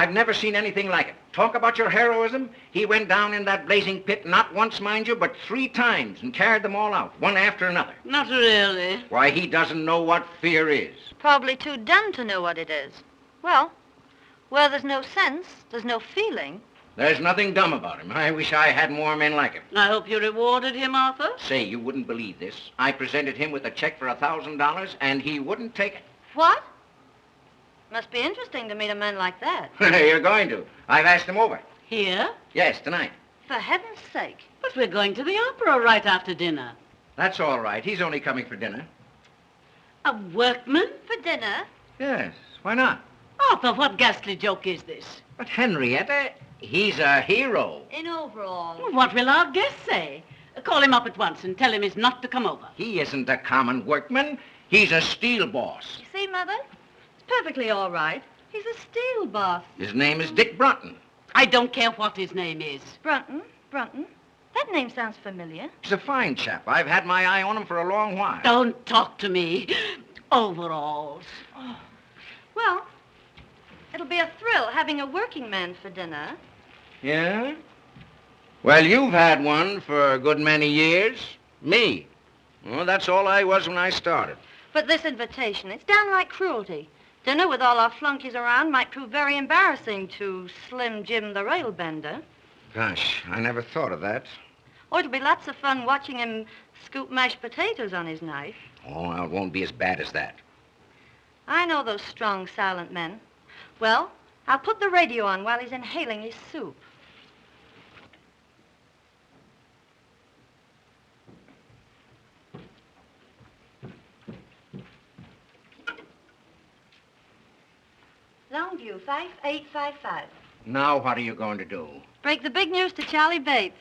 I've never seen anything like it. Talk about your heroism. He went down in that blazing pit not once, mind you, but 3 times and carried them all out, one after another. Not really. Why, he doesn't know what fear is. Probably too dumb to know what it is. Well, where there's no sense, there's no feeling. There's nothing dumb about him. I wish I had more men like him. I hope you rewarded him, Arthur. Say, you wouldn't believe this. I presented him with a check for $1,000, and he wouldn't take it. What? Must be interesting to meet a man like that. You're going to. I've asked him over. Here? Yes, tonight. For heaven's sake. But we're going to the opera right after dinner. That's all right. He's only coming for dinner. A workman? For dinner? Yes, why not? Arthur, what ghastly joke is this? But Henrietta, he's a hero. In overalls. Well, what will our guest say? Call him up at once and tell him he's not to come over. He isn't a common workman. He's a steel boss. You see, Mother? It's perfectly all right. He's a steel boss. His name is Dick Brunton. I don't care what his name is. Brunton? That name sounds familiar. He's a fine chap. I've had my eye on him for a long while. Don't talk to me. Overalls. Oh. Well, it'll be a thrill having a working man for dinner. Yeah? Well, you've had one for a good many years. Me. Well, that's all I was when I started. But this invitation, it's downright cruelty. Dinner with all our flunkies around might prove very embarrassing to Slim Jim the railbender. Gosh, I never thought of that. Oh, it'll be lots of fun watching him scoop mashed potatoes on his knife. Oh, well, it won't be as bad as that. I know those strong, silent men. Well, I'll put the radio on while he's inhaling his soup. Longview, 5855. Now what are you going to do? Break the big news to Charlie Bates.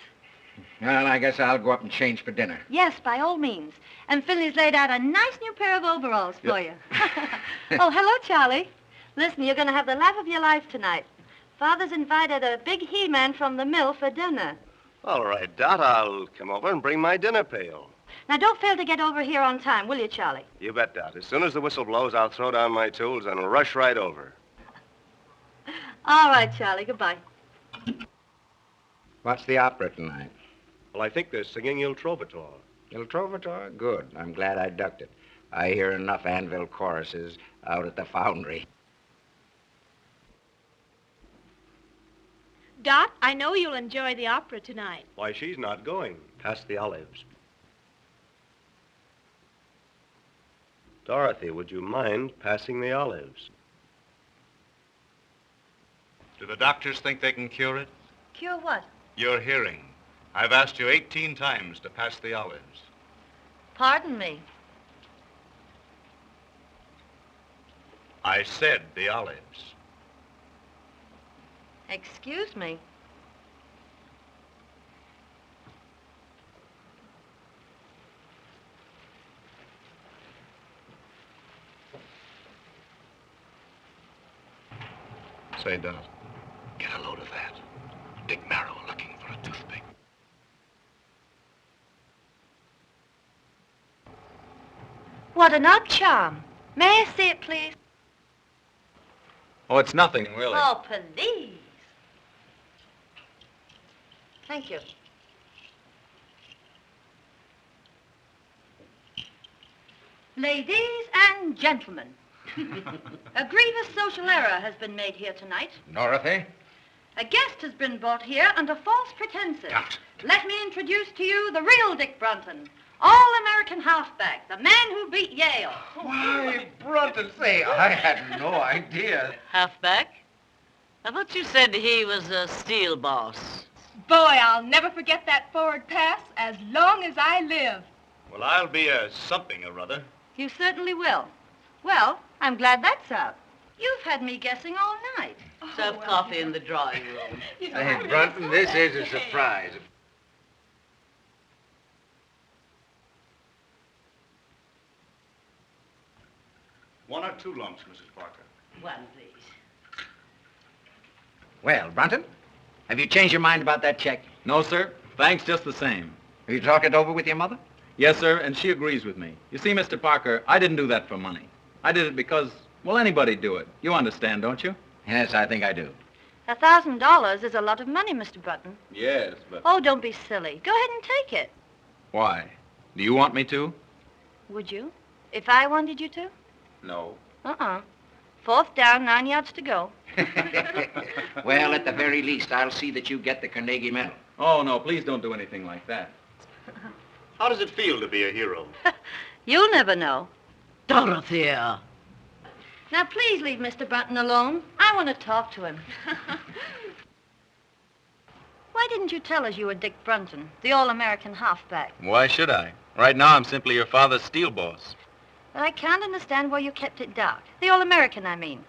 Well, I guess I'll go up and change for dinner. Yes, by all means. And Philly's laid out a nice new pair of overalls for you. Oh, hello, Charlie. Listen, you're going to have the laugh of your life tonight. Father's invited a big he-man from the mill for dinner. All right, Dot, I'll come over and bring my dinner pail. Now, don't fail to get over here on time, will you, Charlie? You bet, Dot. As soon as the whistle blows, I'll throw down my tools and rush right over. All right, Charlie. Goodbye. What's the opera tonight? Well, I think they're singing Il Trovatore. Il Trovatore? Good. I'm glad I ducked it. I hear enough anvil choruses out at the foundry. Dot, I know you'll enjoy the opera tonight. Why, she's not going. Pass the olives. Dorothy, would you mind passing the olives? Do the doctors think they can cure it? Cure what? Your hearing. I've asked you 18 times to pass the olives. Pardon me. I said the olives. Excuse me. Say, Dot, get a load of that. Dick Marrow looking for a toothpick. What an odd charm. May I see it, please? Oh, it's nothing, really. Oh, please. Thank you. Ladies and gentlemen, a grievous social error has been made here tonight. Dorothy? A guest has been brought here under false pretenses. Dot. Let me introduce to you the real Dick Brunton, all-American halfback, the man who beat Yale. Why, Brunton, say, I had no idea. Halfback? I thought you said he was a steel boss. Boy, I'll never forget that forward pass as long as I live. Well, I'll be a something or other. You certainly will. Well, I'm glad that's out. You've had me guessing all night. Serve coffee in the drawing room. Hey, Brunton, this is a surprise. One or two lumps, Mrs. Parker. One, please. Well, Brunton, have you changed your mind about that check? No, sir. Thanks just the same. Have you talked it over with your mother? Yes, sir, and she agrees with me. You see, Mr. Parker, I didn't do that for money. I did it because, well, anybody'd do it. You understand, don't you? Yes, I think I do. $1,000 is a lot of money, Mr. Brunton. Yes, but... Oh, don't be silly. Go ahead and take it. Why? Do you want me to? Would you? If I wanted you to? No. Uh-uh. 4th down, 9 yards to go. Well, at the very least, I'll see that you get the Carnegie Medal. Oh, no, please don't do anything like that. How does it feel to be a hero? You'll never know. Dorothea. Now, please leave Mr. Brunton alone. I want to talk to him. Why didn't you tell us you were Dick Brunton, the all-American halfback? Why should I? Right now, I'm simply your father's steel boss. But I can't understand why you kept it dark. The all-American, I mean.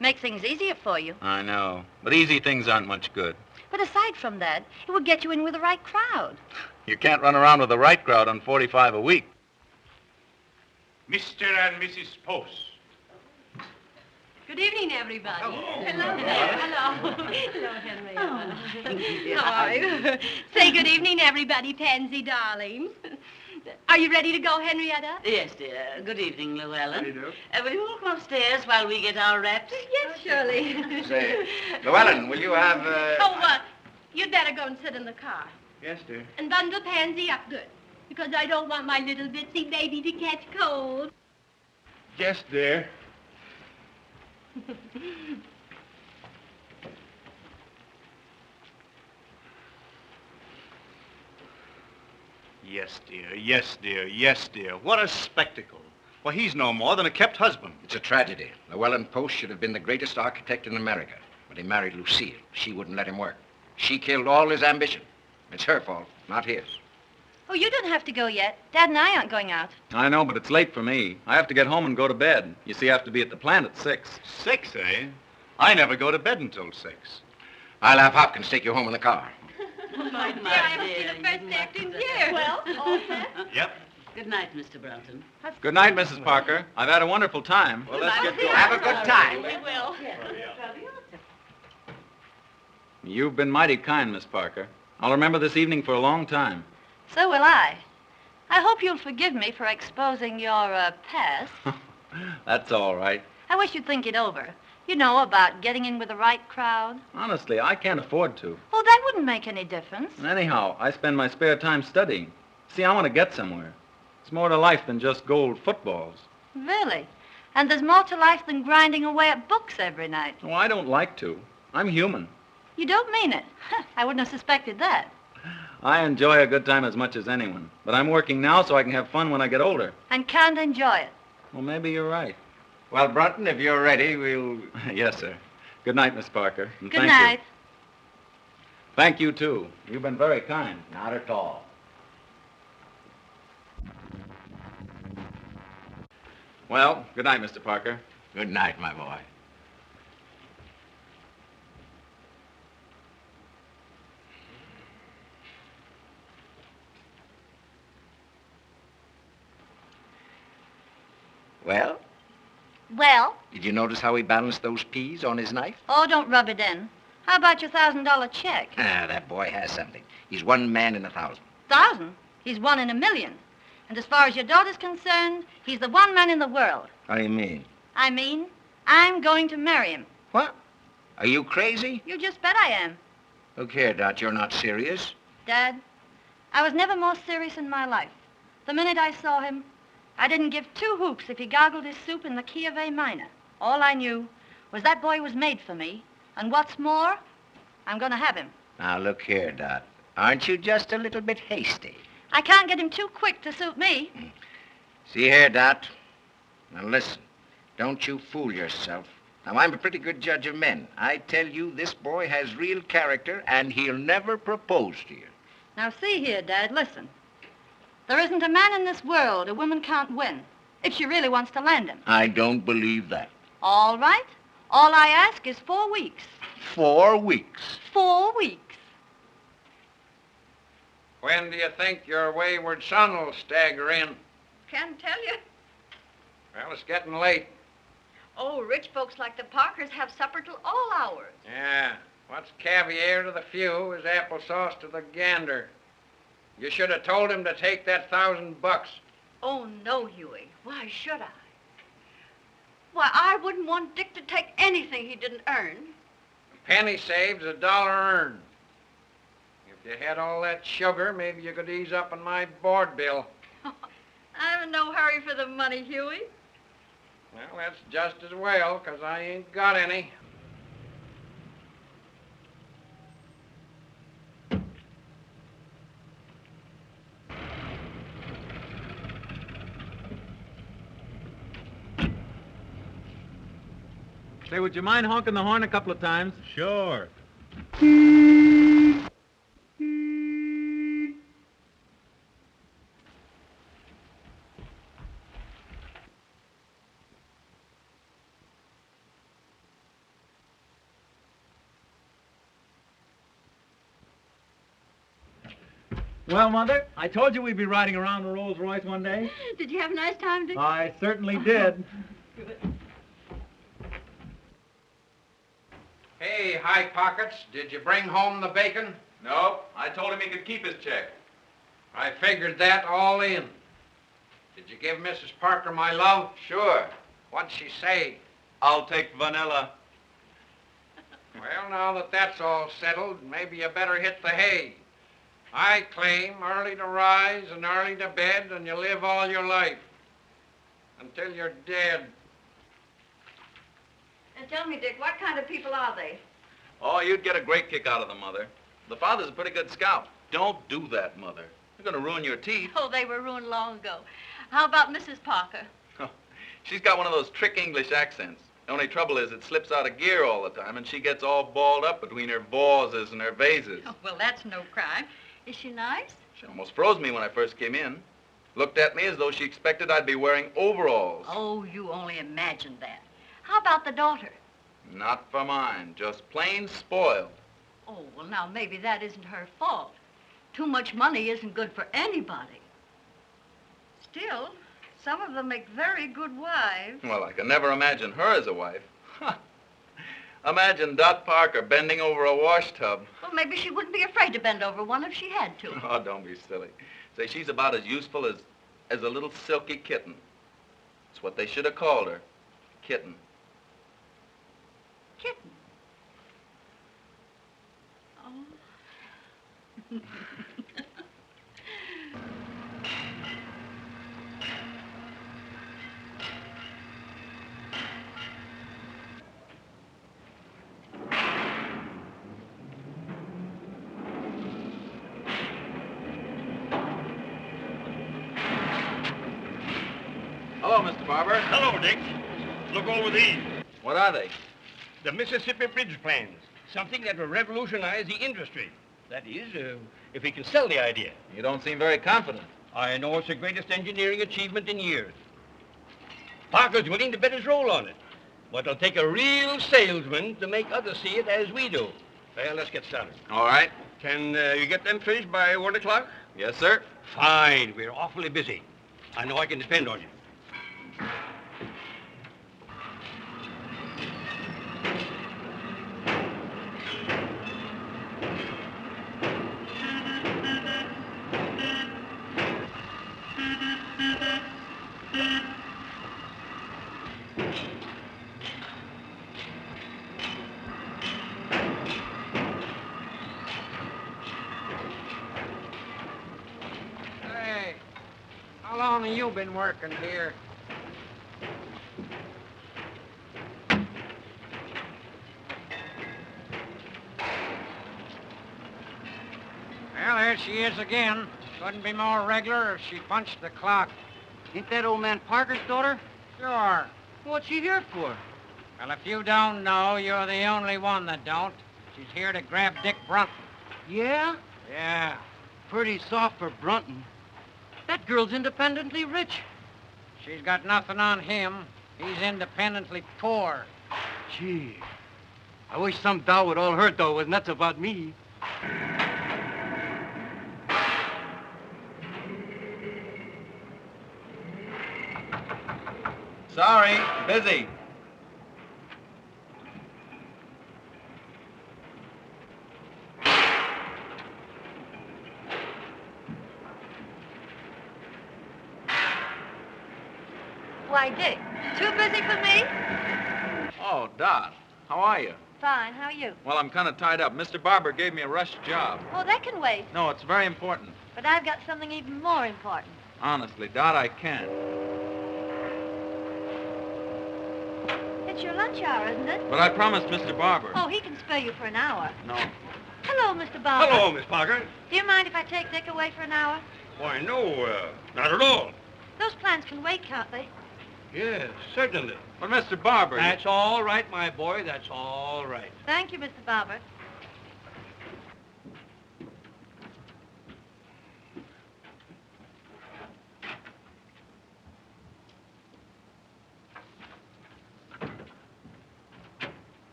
Make things easier for you. I know, but easy things aren't much good. But aside from that, it would get you in with the right crowd. You can't run around with the right crowd on 45 a week. Mr. and Mrs. Post. Good evening, everybody. Hello. Hello. Hello, Henrietta. How are you? Say good evening, everybody, Pansy darling. Are you ready to go, Henrietta? Yes, dear. Good evening, Llewellyn. How do you do? Will you all come upstairs while we get our wraps? Yes, Shirley. Say, Llewellyn, will you have, Oh, you'd better go and sit in the car. Yes, dear. And bundle Pansy up good, because I don't want my little bitsy baby to catch cold. Yes, dear. Yes, dear. Yes, dear. Yes, dear. What a spectacle. Why, he's no more than a kept husband. It's a tragedy. Llewellyn Post should have been the greatest architect in America, but he married Lucille. She wouldn't let him work. She killed all his ambition. It's her fault, not his. Oh, you don't have to go yet. Dad and I aren't going out. I know, but it's late for me. I have to get home and go to bed. You see, I have to be at the plant at 6. 6, eh? I never go to bed until 6. I'll have Hopkins take you home in the car. My dear, I haven't seen the first act in years. Well, all set? Yep. Good night, Mr. Brunton. Good night, Mrs. Parker. I've had a wonderful time. Well, let's get going. Have a good time. We will. You've been mighty kind, Miss Parker. I'll remember this evening for a long time. So will I. I hope you'll forgive me for exposing your, past. That's all right. I wish you'd think it over. You know, about getting in with the right crowd. Honestly, I can't afford to. Oh, that wouldn't make any difference. Anyhow, I spend my spare time studying. See, I want to get somewhere. It's more to life than just gold footballs. Really? And there's more to life than grinding away at books every night. Oh, I don't like to. I'm human. You don't mean it. I wouldn't have suspected that. I enjoy a good time as much as anyone. But I'm working now so I can have fun when I get older. And can't enjoy it. Well, maybe you're right. Well, Brunton, if you're ready, we'll... Yes, sir. Good night, Miss Parker. And Good thank night. You. Thank you, too. You've been very kind. Not at all. Well, good night, Mr. Parker. Good night, my boy. Well, Well? did you notice how he balanced those peas on his knife? Oh, don't rub it in. How about your $1,000 check? Ah, that boy has something. He's one man in 1,000. 1,000? He's 1 in a million. And as far as your daughter's concerned, he's the one man in the world. How do you mean? I mean, I'm going to marry him. What? Are you crazy? You just bet I am. Look here, Dot, you're not serious. Dad, I was never more serious in my life. The minute I saw him, I didn't give 2 hoops if he gargled his soup in the key of A minor. All I knew was that boy was made for me. And what's more, I'm going to have him. Now, look here, Dot. Aren't you just a little bit hasty? I can't get him too quick to suit me. See here, Dot. Now, listen. Don't you fool yourself. Now, I'm a pretty good judge of men. I tell you, this boy has real character, and he'll never propose to you. Now, see here, Dad, listen. There isn't a man in this world a woman can't win, if she really wants to land him. I don't believe that. All right. All I ask is 4 weeks. 4 weeks. 4 weeks. When do you think your wayward son will stagger in? Can't tell you. Well, it's getting late. Oh, rich folks like the Parkers have supper till all hours. Yeah. What's caviar to the few is applesauce to the gander. You should have told him to take that $1,000. Oh, no, Hughie. Why should I? Why, I wouldn't want Dick to take anything he didn't earn. Penny saved is a dollar earned. If you had all that sugar, maybe you could ease up on my board bill. I'm in no hurry for the money, Hughie. Well, that's just as well, 'cause I ain't got any. Say, would you mind honking the horn a couple of times? Sure. Well, Mother, I told you we'd be riding around a Rolls Royce one day. Did you have a nice time, Dick? I certainly did. Hey, High Pockets, did you bring home the bacon? No, I told him he could keep his check. I figured that all in. Did you give Mrs. Parker my love? Sure. What'd she say? I'll take vanilla. Well, now that that's all settled, maybe you better hit the hay. I claim early to rise and early to bed, and you live all your life. Until you're dead. And tell me, Dick, what kind of people are they? Oh, you'd get a great kick out of them, Mother. The father's a pretty good scout. Don't do that, Mother. You're going to ruin your teeth. Oh, they were ruined long ago. How about Mrs. Parker? She's got one of those trick English accents. The only trouble is it slips out of gear all the time, and she gets all balled up between her vases and her vases. Oh, well, that's no crime. Is she nice? She almost froze me when I first came in. Looked at me as though she expected I'd be wearing overalls. Oh, you only imagined that. How about the daughter? Not for mine, just plain spoiled. Oh, well, now, maybe that isn't her fault. Too much money isn't good for anybody. Still, some of them make very good wives. Well, I can never imagine her as a wife. Imagine Dot Parker bending over a wash tub. Well, maybe she wouldn't be afraid to bend over one if she had to. Oh, don't be silly. Say, she's about as useful as a little silky kitten. That's what they should have called her. Kitten. Kitten. Oh. Hello, Mr. Barber. Hello, Dick. Look over these. What are they? The Mississippi Bridge plans. Something that will revolutionize the industry. That is, if we can sell the idea. You don't seem very confident. I know it's the greatest engineering achievement in years. Parker's willing to bet his roll on it. But it'll take a real salesman to make others see it as we do. Well, let's get started. All right. Can you get them finished by 1 o'clock? Yes, sir. Fine. We're awfully busy. I know I can depend on you. Hey, how long have you been working here? Well, there she is again. Couldn't be more regular if she punched the clock. Ain't that old man Parker's daughter? Sure. What's she here for? Well, if you don't know, you're the only one that don't. She's here to grab Dick Brunton. Yeah? Yeah. Pretty soft for Brunton. That girl's independently rich. She's got nothing on him. He's independently poor. Gee. I wish some doll with all her dough was nuts about me. Sorry, busy. Why, Dick, too busy for me? Oh, Dot, how are you? Fine. How are you? Well, I'm kind of tied up. Mr. Barber gave me a rush job. Oh, that can wait. No, it's very important. But I've got something even more important. Honestly, Dot, I can't. It's your lunch hour, isn't it? But I promised Mr. Barber. Oh, he can spare you for an hour. No. Hello, Mr. Barber. Hello, Miss Parker. Do you mind if I take Dick away for an hour? Why, no, not at all. Those plans can wait, can't they? Yes, certainly. But Mr. Barber... That's all right, my boy. That's all right. Thank you, Mr. Barber.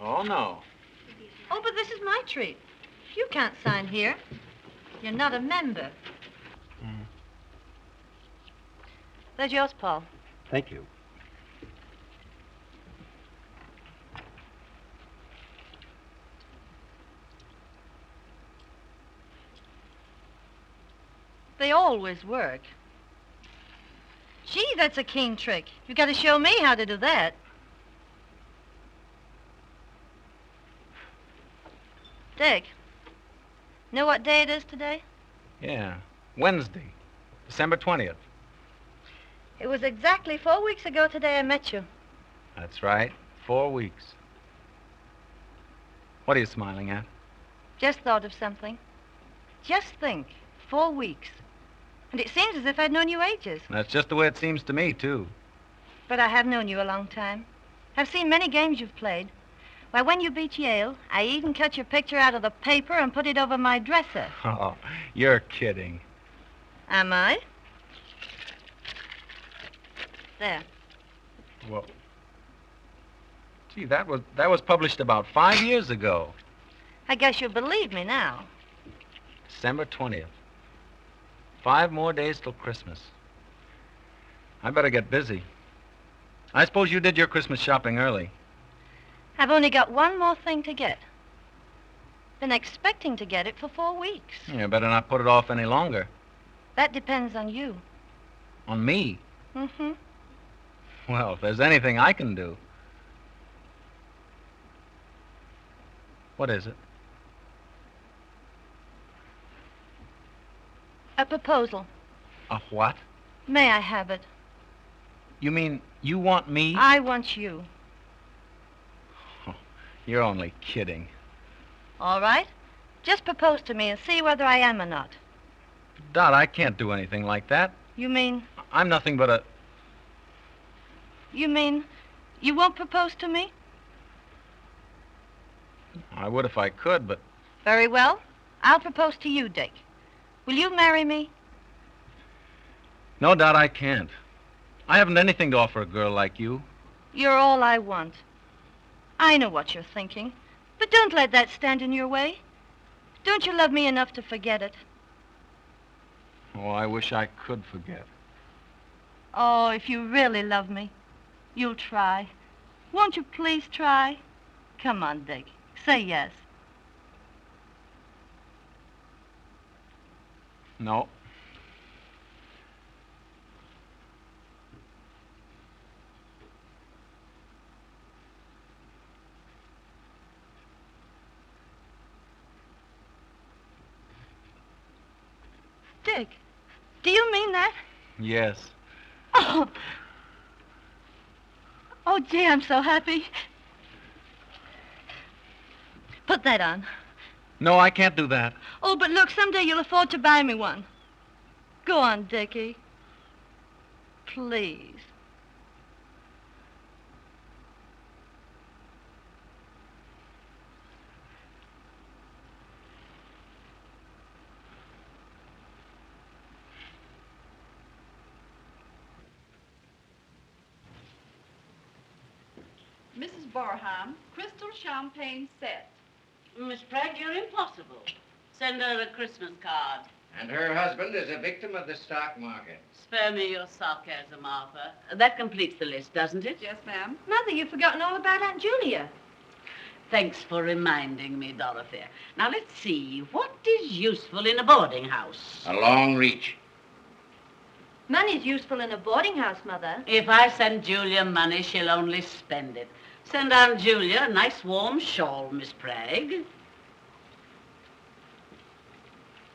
Oh, no. Oh, but this is my treat. You can't sign here. You're not a member. There's yours, Paul. Thank you. They always work. Gee, that's a keen trick. You got to show me how to do that. Dick, know what day it is today? Yeah, Wednesday, December 20th. It was exactly 4 weeks ago today I met you. That's right, 4 weeks. What are you smiling at? Just thought of something. Just think, 4 weeks. And it seems as if I'd known you ages. That's just the way it seems to me, too. But I have known you a long time. I've seen many games you've played. Why, when you beat Yale, I even cut your picture out of the paper and put it over my dresser. Oh, you're kidding. Am I? There. Well, gee, that was published about 5 years ago. I guess you'll believe me now. December 20th. 5 more days till Christmas. I better get busy. I suppose you did your Christmas shopping early. I've only got one more thing to get. Been expecting to get it for 4 weeks. You better not put it off any longer. That depends on you. On me? Mm-hmm. Well, if there's anything I can do. What is it? A proposal. A what? May I have it? You mean you want me? I want you. You're only kidding. All right. Just propose to me and see whether I am or not. Dot, I can't do anything like that. You mean... I'm nothing but a... You mean you won't propose to me? I would if I could, but... Very well. I'll propose to you, Dick. Will you marry me? No, Dot, I can't. I haven't anything to offer a girl like you. You're all I want. I know what you're thinking, but don't let that stand in your way. Don't you love me enough to forget it? Oh, I wish I could forget. Oh, if you really love me, you'll try. Won't you please try? Come on, Dick. Say yes. No. Dick, do you mean that? Yes. Oh. Oh, gee, I'm so happy. Put that on. No, I can't do that. Oh, but look, someday you'll afford to buy me one. Go on, Dickie. Please. Mrs. Barham, crystal champagne set. Miss Pratt, you're impossible. Send her a Christmas card. And her husband is a victim of the stock market. Spare me your sarcasm, Arthur. That completes the list, doesn't it? Yes, ma'am. Mother, you've forgotten all about Aunt Julia. Thanks for reminding me, Dorothea. Now, let's see. What is useful in a boarding house? A long reach. Money's useful in a boarding house, Mother. If I send Julia money, she'll only spend it. Send Aunt Julia a nice warm shawl, Miss Bragg.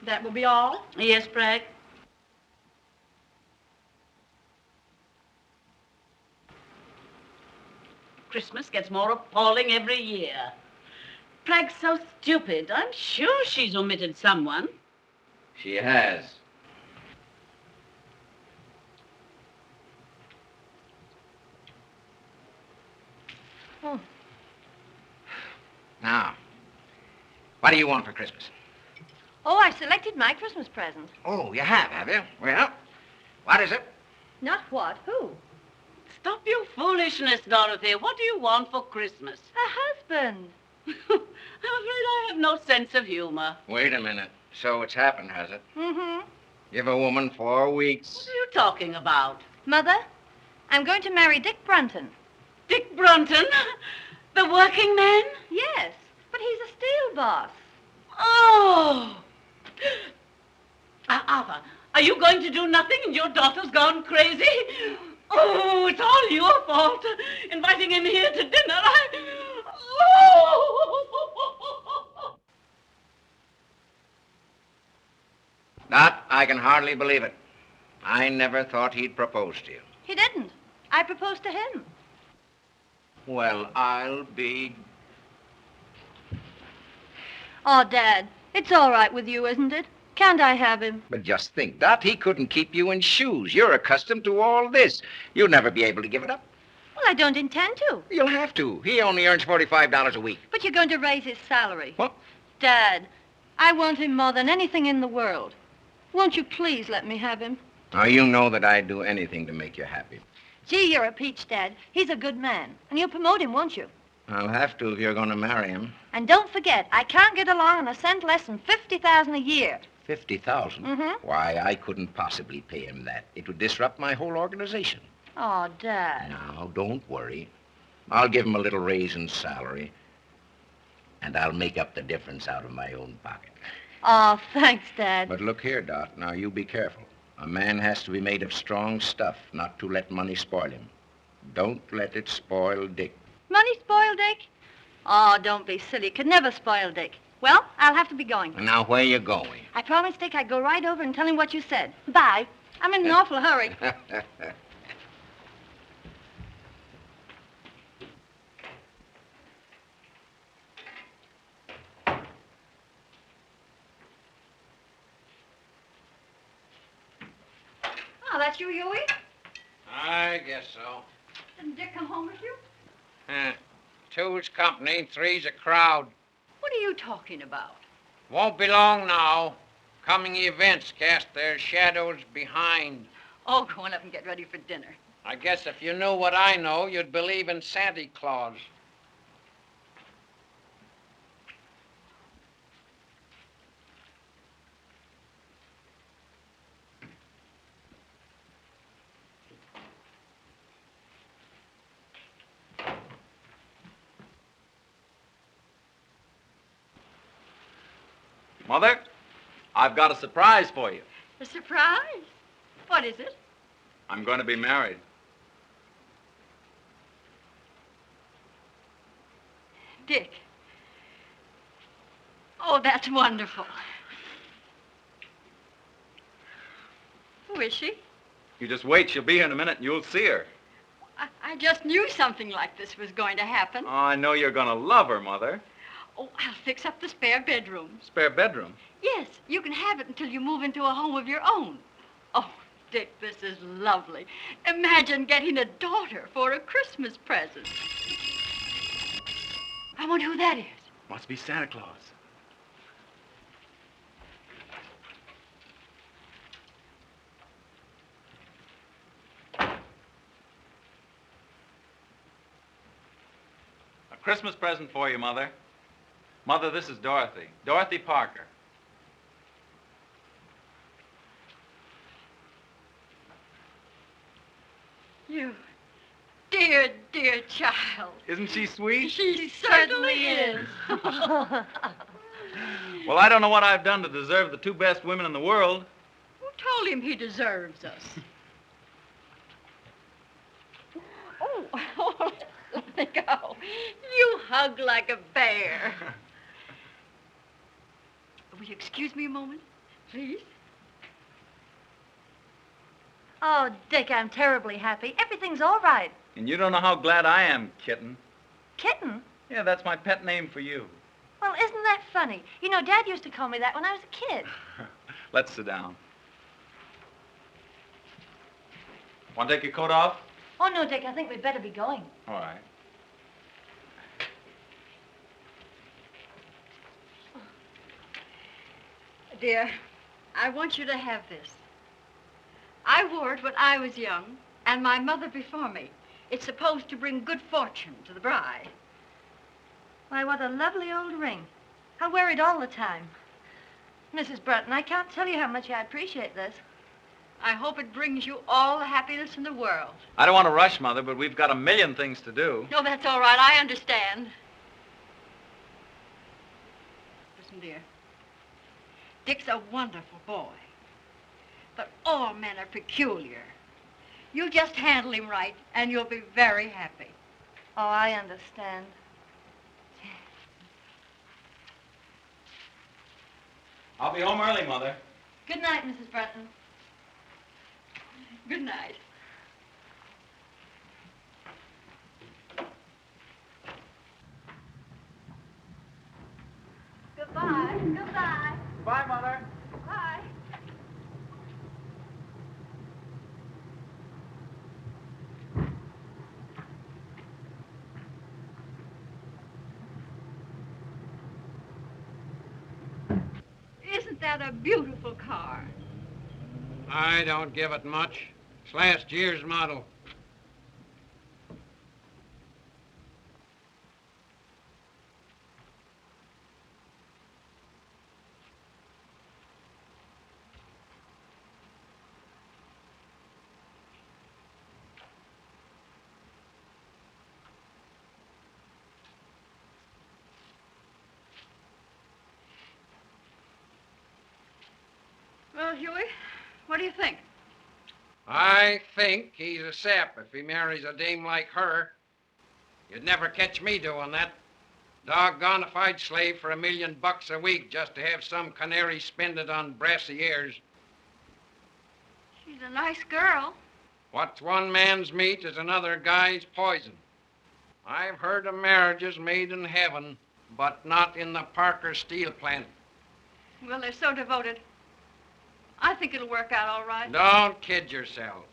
That will be all? Yes, Bragg? Christmas gets more appalling every year. Bragg's so stupid. I'm sure she's omitted someone. She has. Oh. Now, what do you want for Christmas? Oh, I selected my Christmas present. Oh, you have you? Well, what is it? Not what? Who? Stop your foolishness, Dorothea. What do you want for Christmas? A husband. I'm afraid I have no sense of humor. Wait a minute. So it's happened, has it? Mm-hmm. Give a woman 4 weeks. What are you talking about? Mother, I'm going to marry Dick Brunton. Dick Brunton? The working man? Yes, but he's a steel boss. Oh! Arthur, are you going to do nothing and your daughter's gone crazy? Oh, it's all your fault. Inviting him here to dinner. Oh! Dot, I can hardly believe it. I never thought he'd propose to you. He didn't. I proposed to him. Well, I'll be... Oh, Dad, it's all right with you, isn't it? Can't I have him? But just think, Dot, he couldn't keep you in shoes. You're accustomed to all this. You'll never be able to give it up. Well, I don't intend to. You'll have to. He only earns $45 a week. But you're going to raise his salary. What? Dad, I want him more than anything in the world. Won't you please let me have him? Now, you know that I'd do anything to make you happy. Gee, you're a peach, Dad. He's a good man. And you'll promote him, won't you? I'll have to if you're going to marry him. And don't forget, I can't get along on a cent less than $50,000 a year. 50,000? Mm-hmm. Why, I couldn't possibly pay him that. It would disrupt my whole organization. Oh, Dad. Now, don't worry. I'll give him a little raise in salary, and I'll make up the difference out of my own pocket. Oh, thanks, Dad. But look here, Dot. Now, you be careful. A man has to be made of strong stuff, not to let money spoil him. Don't let it spoil Dick. Money spoil Dick? Oh, don't be silly. Could never spoil Dick. Well, I'll have to be going. And now, where you going? I promised Dick I'd go right over and tell him what you said. Bye. I'm in an awful hurry. Oh, that's you, Hughie? I guess so. Didn't Dick come home with you? Two's company, three's a crowd. What are you talking about? Won't be long now. Coming events cast their shadows behind. Oh, go on up and get ready for dinner. I guess if you knew what I know, you'd believe in Santa Claus. Mother, I've got a surprise for you. A surprise? What is it? I'm going to be married. Dick. Oh, that's wonderful. Who is she? You just wait. She'll be here in a minute and you'll see her. I just knew something like this was going to happen. Oh, I know you're going to love her, Mother. Oh, I'll fix up the spare bedroom. Spare bedroom. Yes, you can have it until you move into a home of your own. Oh, Dick, this is lovely. Imagine getting a daughter for a Christmas present. I wonder who that is. Must be Santa Claus. A Christmas present for you, Mother. Mother, this is Dorothy. Dorothy Parker. dear, dear child. Isn't she sweet? She certainly is. Well, I don't know what I've done to deserve the two best women in the world. Who told him he deserves us? Oh, let me go. You hug like a bear. Will you excuse me a moment, please? Oh, Dick, I'm terribly happy. Everything's all right. And you don't know how glad I am, kitten. Kitten? Yeah, that's my pet name for you. Well, isn't that funny? You know, Dad used to call me that when I was a kid. Let's sit down. Want to take your coat off? Oh, no, Dick, I think we'd better be going. All right. Dear, I want you to have this. I wore it when I was young, and my mother before me. It's supposed to bring good fortune to the bride. Why, what a lovely old ring. I wear it all the time. Mrs. Brunton, I can't tell you how much I appreciate this. I hope it brings you all the happiness in the world. I don't want to rush, Mother, but we've got a million things to do. No, that's all right. I understand. Listen, dear. Dick's a wonderful boy. But all men are peculiar. You just handle him right, and you'll be very happy. Oh, I understand. I'll be home early, Mother. Good night, Mrs. Brunton. Good night. Goodbye. Goodbye. Bye, Mother. Bye. Isn't that a beautiful car? I don't give it much. It's last year's model. Well, Hughie, what do you think? I think he's a sap if he marries a dame like her. You'd never catch me doing that. Doggone if I'd slave for $1 million a week just to have some canary spend it on brassy ears. She's a nice girl. What's one man's meat is another guy's poison. I've heard of marriages made in heaven, but not in the Parker steel plant. Well, they're so devoted. I think it'll work out all right. Don't kid yourself.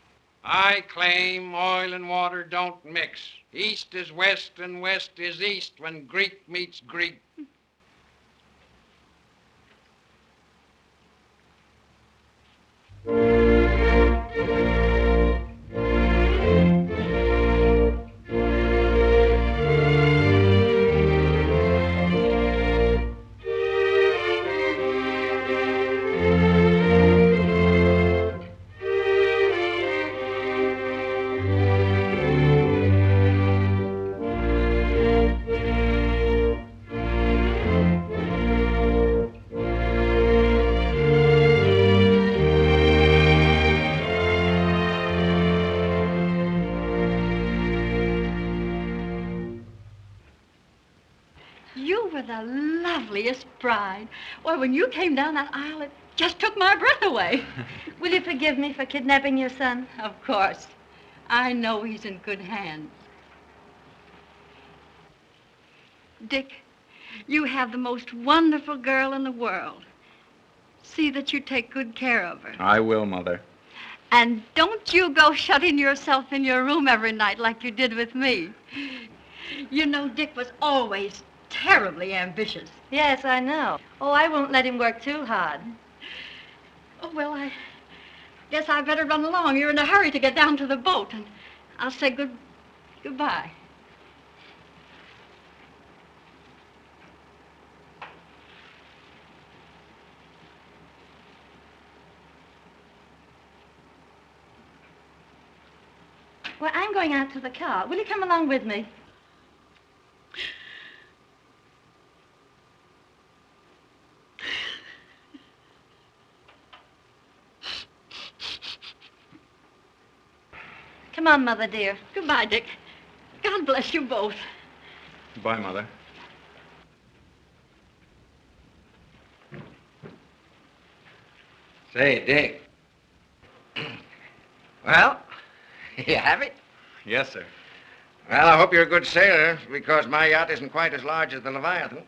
I claim oil and water don't mix. East is west and west is east when Greek meets Greek. You were the loveliest bride. Why, when you came down that aisle, it just took my breath away. Will you forgive me for kidnapping your son? Of course. I know he's in good hands. Dick, you have the most wonderful girl in the world. See that you take good care of her. I will, Mother. And don't you go shutting yourself in your room every night like you did with me. You know, Dick was always terribly ambitious. Yes, I know. Oh, I won't let him work too hard. Oh, well, I guess I better run along. You're in a hurry to get down to the boat, and I'll say goodbye. Well, I'm going out to the car. Will you come along with me? Come on, Mother dear. Goodbye, Dick. God bless you both. Bye, Mother. Say, Dick. Well, you have it? Yes, sir. Well, I hope you're a good sailor, because my yacht isn't quite as large as the Leviathan.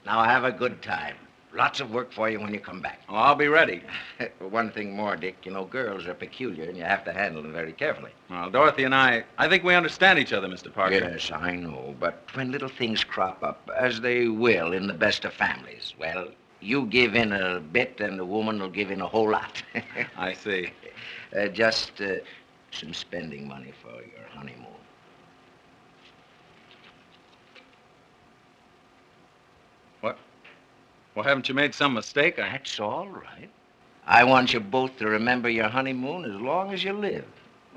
Now, have a good time. Lots of work for you when you come back. Oh, I'll be ready. One thing more, Dick. You know, girls are peculiar, and you have to handle them very carefully. Well, Dorothy and I think we understand each other, Mr. Parker. Yes, I know. But when little things crop up, as they will in the best of families, well, you give in a bit, and the woman will give in a whole lot. I see. Just some spending money for your honeymoon. What? Well, haven't you made some mistake? That's all right. I want you both to remember your honeymoon as long as you live.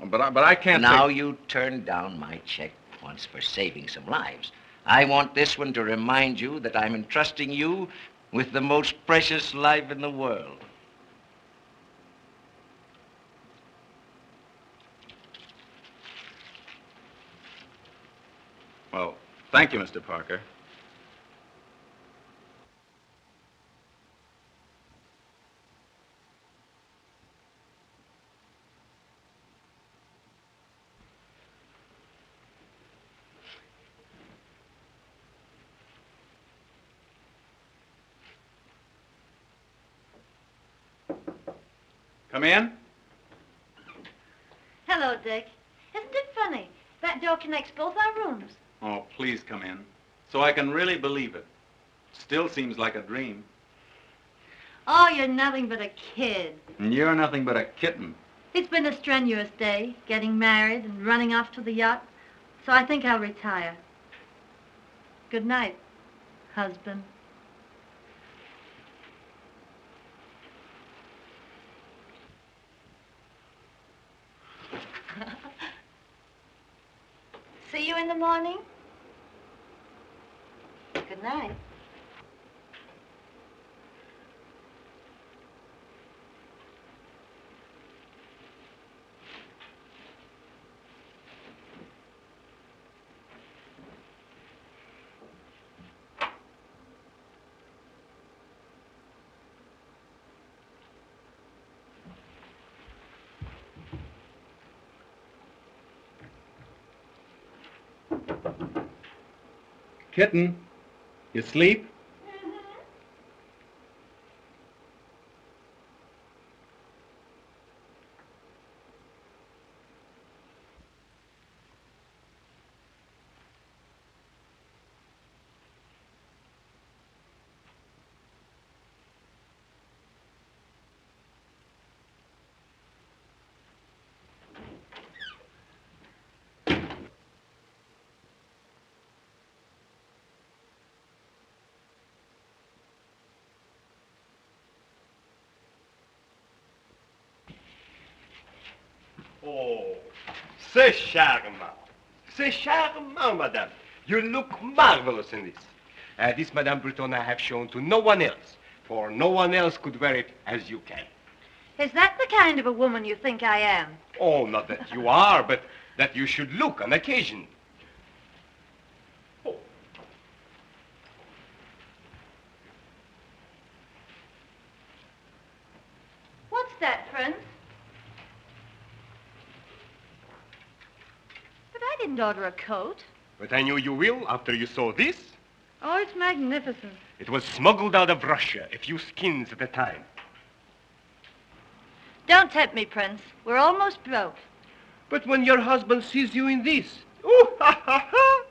But I can't. Now you turned down my check once for saving some lives. I want this one to remind you that I'm entrusting you with the most precious life in the world. Well, thank you, Mr. Parker. Come in. Hello, Dick. Isn't it funny? That door connects both our rooms. Oh, please come in, so I can really believe it. Still seems like a dream. Oh, you're nothing but a kid. And you're nothing but a kitten. It's been a strenuous day, getting married and running off to the yacht. So I think I'll retire. Good night, husband. See you in the morning. Good night. Kitten, you sleep? Oh, c'est charmant. C'est charmant, madame. You look marvelous in this. This, Madame Brunton, I have shown to no one else, for no one else could wear it as you can. Is that the kind of a woman you think I am? Oh, not that you are, but that you should look on occasion. Oh. What's that, Prince? But I didn't order a coat. But I knew you will after you saw this. Oh, it's magnificent. It was smuggled out of Russia, a few skins at a time. Don't tempt me, Prince. We're almost broke. But when your husband sees you in this, ooh, ha, ha, ha,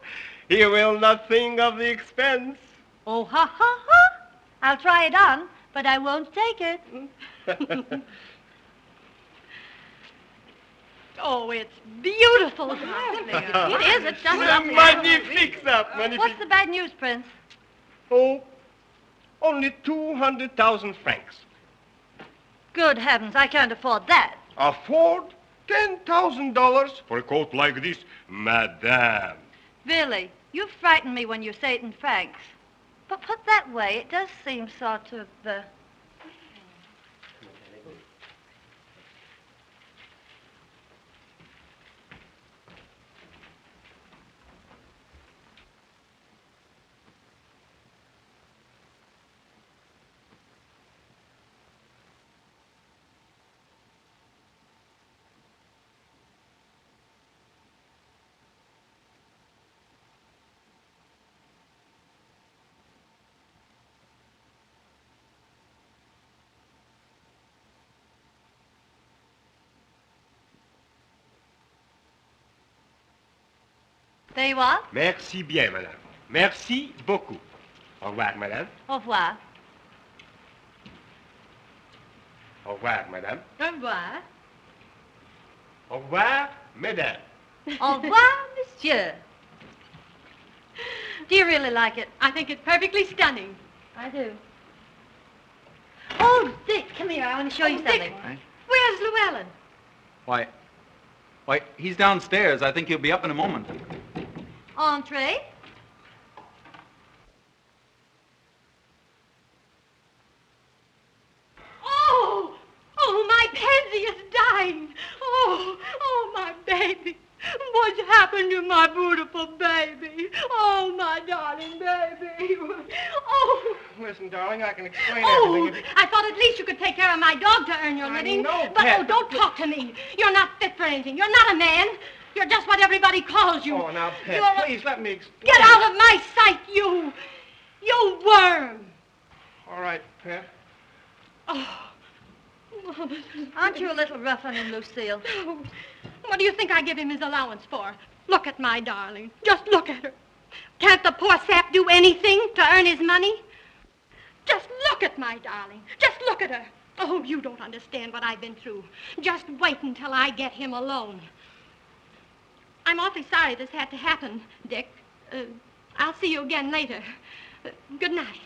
he will not think of the expense. Oh, ha, ha, ha. I'll try it on, but I won't take it. Oh, it's beautiful. It is. It's just lovely. Magnifique, ça, magnifique. What's the bad news, Prince? Oh, only 200,000 francs. Good heavens, I can't afford that. Afford? $10,000 for a coat like this? Madame. Billy, you frighten me when you say it in francs. But put that way, it does seem sort of, There you are. Merci bien, madame. Merci beaucoup. Au revoir, madame. Au revoir. Au revoir, madame. Au revoir. Au revoir, mesdames. Au revoir, monsieur. Do you really like it? I think it's perfectly stunning. I do. Oh, Dick, come here. I want to show you something. Dick, where's Llewellyn? Why, he's downstairs. I think he'll be up in a moment. Entree. Oh, my Pansy is dying. Oh, my baby. What's happened to my beautiful baby? Oh, my darling baby. Oh. Listen, darling, I can explain everything. If you... I thought at least you could take care of my dog to earn your living. know, But, Pet. don't talk to me. You're not fit for anything. You're not a man. You're just what everybody calls you. Oh, now, Pet, You're please let me explain. Get out of my sight, you worm. All right, Pet. Oh. Aren't you a little rough on him, Lucille? What do you think I give him his allowance for? Look at my darling. Just look at her. Can't the poor sap do anything to earn his money? Just look at my darling. Just look at her. Oh, you don't understand what I've been through. Just wait until I get him alone. I'm awfully sorry this had to happen, Dick. I'll see you again later. Good night.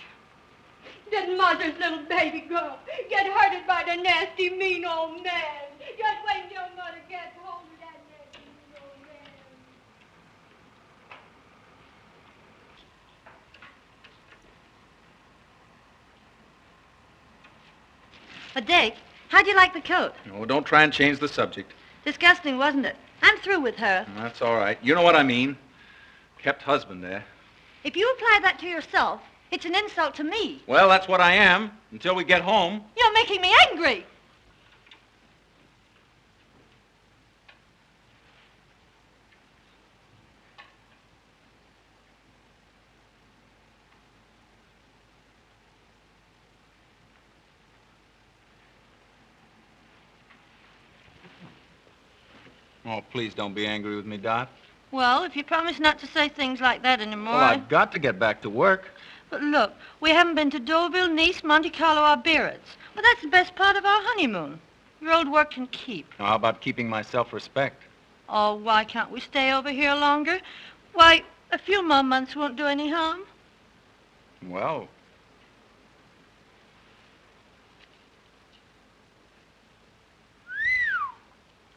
Did Mother's little baby girl get hurted by the nasty, mean old man? Just wait till Mother gets hold of that nasty, mean old man. But, Dick, how'd you like the coat? No, don't try and change the subject. Disgusting, wasn't it? I'm through with her. That's all right. You know what I mean. Kept husband there. If you apply that to yourself, it's an insult to me. Well, that's what I am, until we get home. You're making me angry. Oh, please don't be angry with me, Dot. Well, if you promise not to say things like that anymore... Well, I've got to get back to work. But look, we haven't been to Deauville, Nice, Monte Carlo, or Biarritz. But that's the best part of our honeymoon. Your old work can keep. Now, how about keeping my self-respect? Oh, why can't we stay over here longer? Why, a few more months won't do any harm. Well,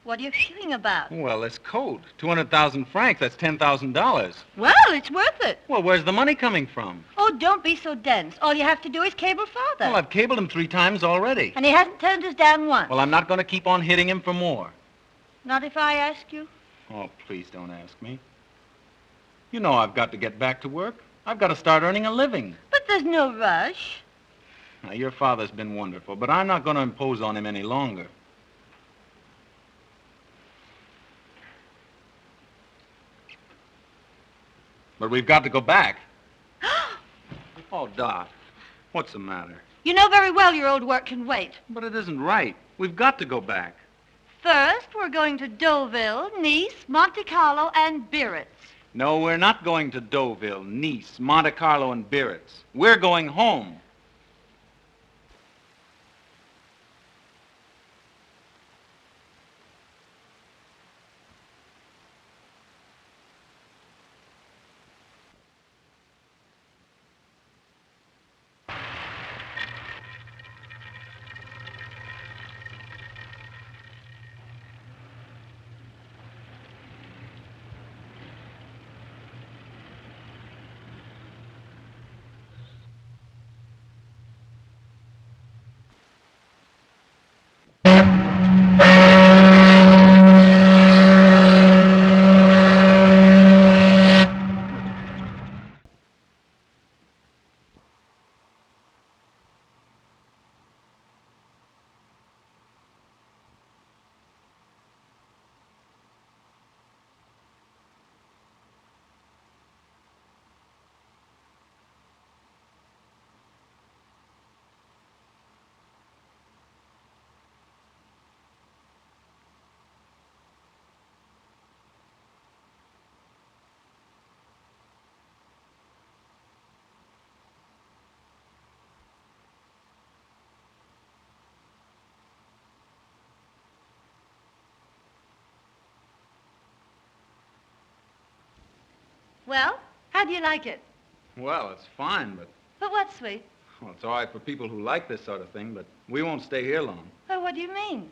What are you feeling about? well, this coat. 200,000 francs, that's $10,000. Well, it's worth it. Well, where's the money coming from? Oh, don't be so dense. All you have to do is cable Father. Well, I've cabled him 3 times already. And he hasn't turned us down once. Well, I'm not going to keep on hitting him for more. Not if I ask you. Oh, please don't ask me. You know I've got to get back to work. I've got to start earning a living. But there's no rush. Now, your father's been wonderful, but I'm not going to impose on him any longer. But we've got to go back. Oh, Dot, what's the matter? You know very well your old work can wait. But it isn't right. We've got to go back. First, we're going to Deauville, Nice, Monte Carlo, and Biarritz. No, we're not going to Deauville, Nice, Monte Carlo, and Biarritz. We're going home. Well, how do you like it? Well, it's fine, but... But what, sweet? Well, it's all right for people who like this sort of thing, but we won't stay here long. Well, what do you mean?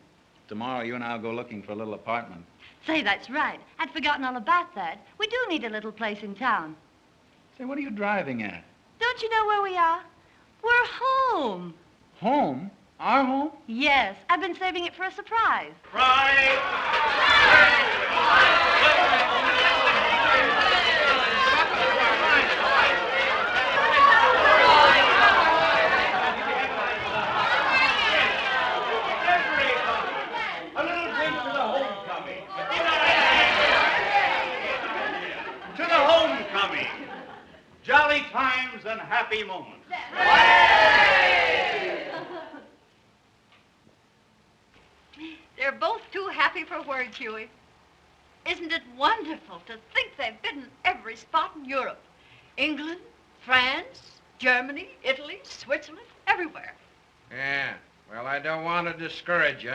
Tomorrow, you and I will go looking for a little apartment. Say, that's right. I'd forgotten all about that. We do need a little place in town. Say, what are you driving at? Don't you know where we are? We're home. Home? Our home? Yes, I've been saving it for a surprise. A little drink to the homecoming. To the homecoming. Jolly times and happy moments. They're both too happy for words, Hughie. Isn't it wonderful to think they've been in every spot in Europe? England, France, Germany, Italy, Switzerland, everywhere. Yeah, well, I don't want to discourage you,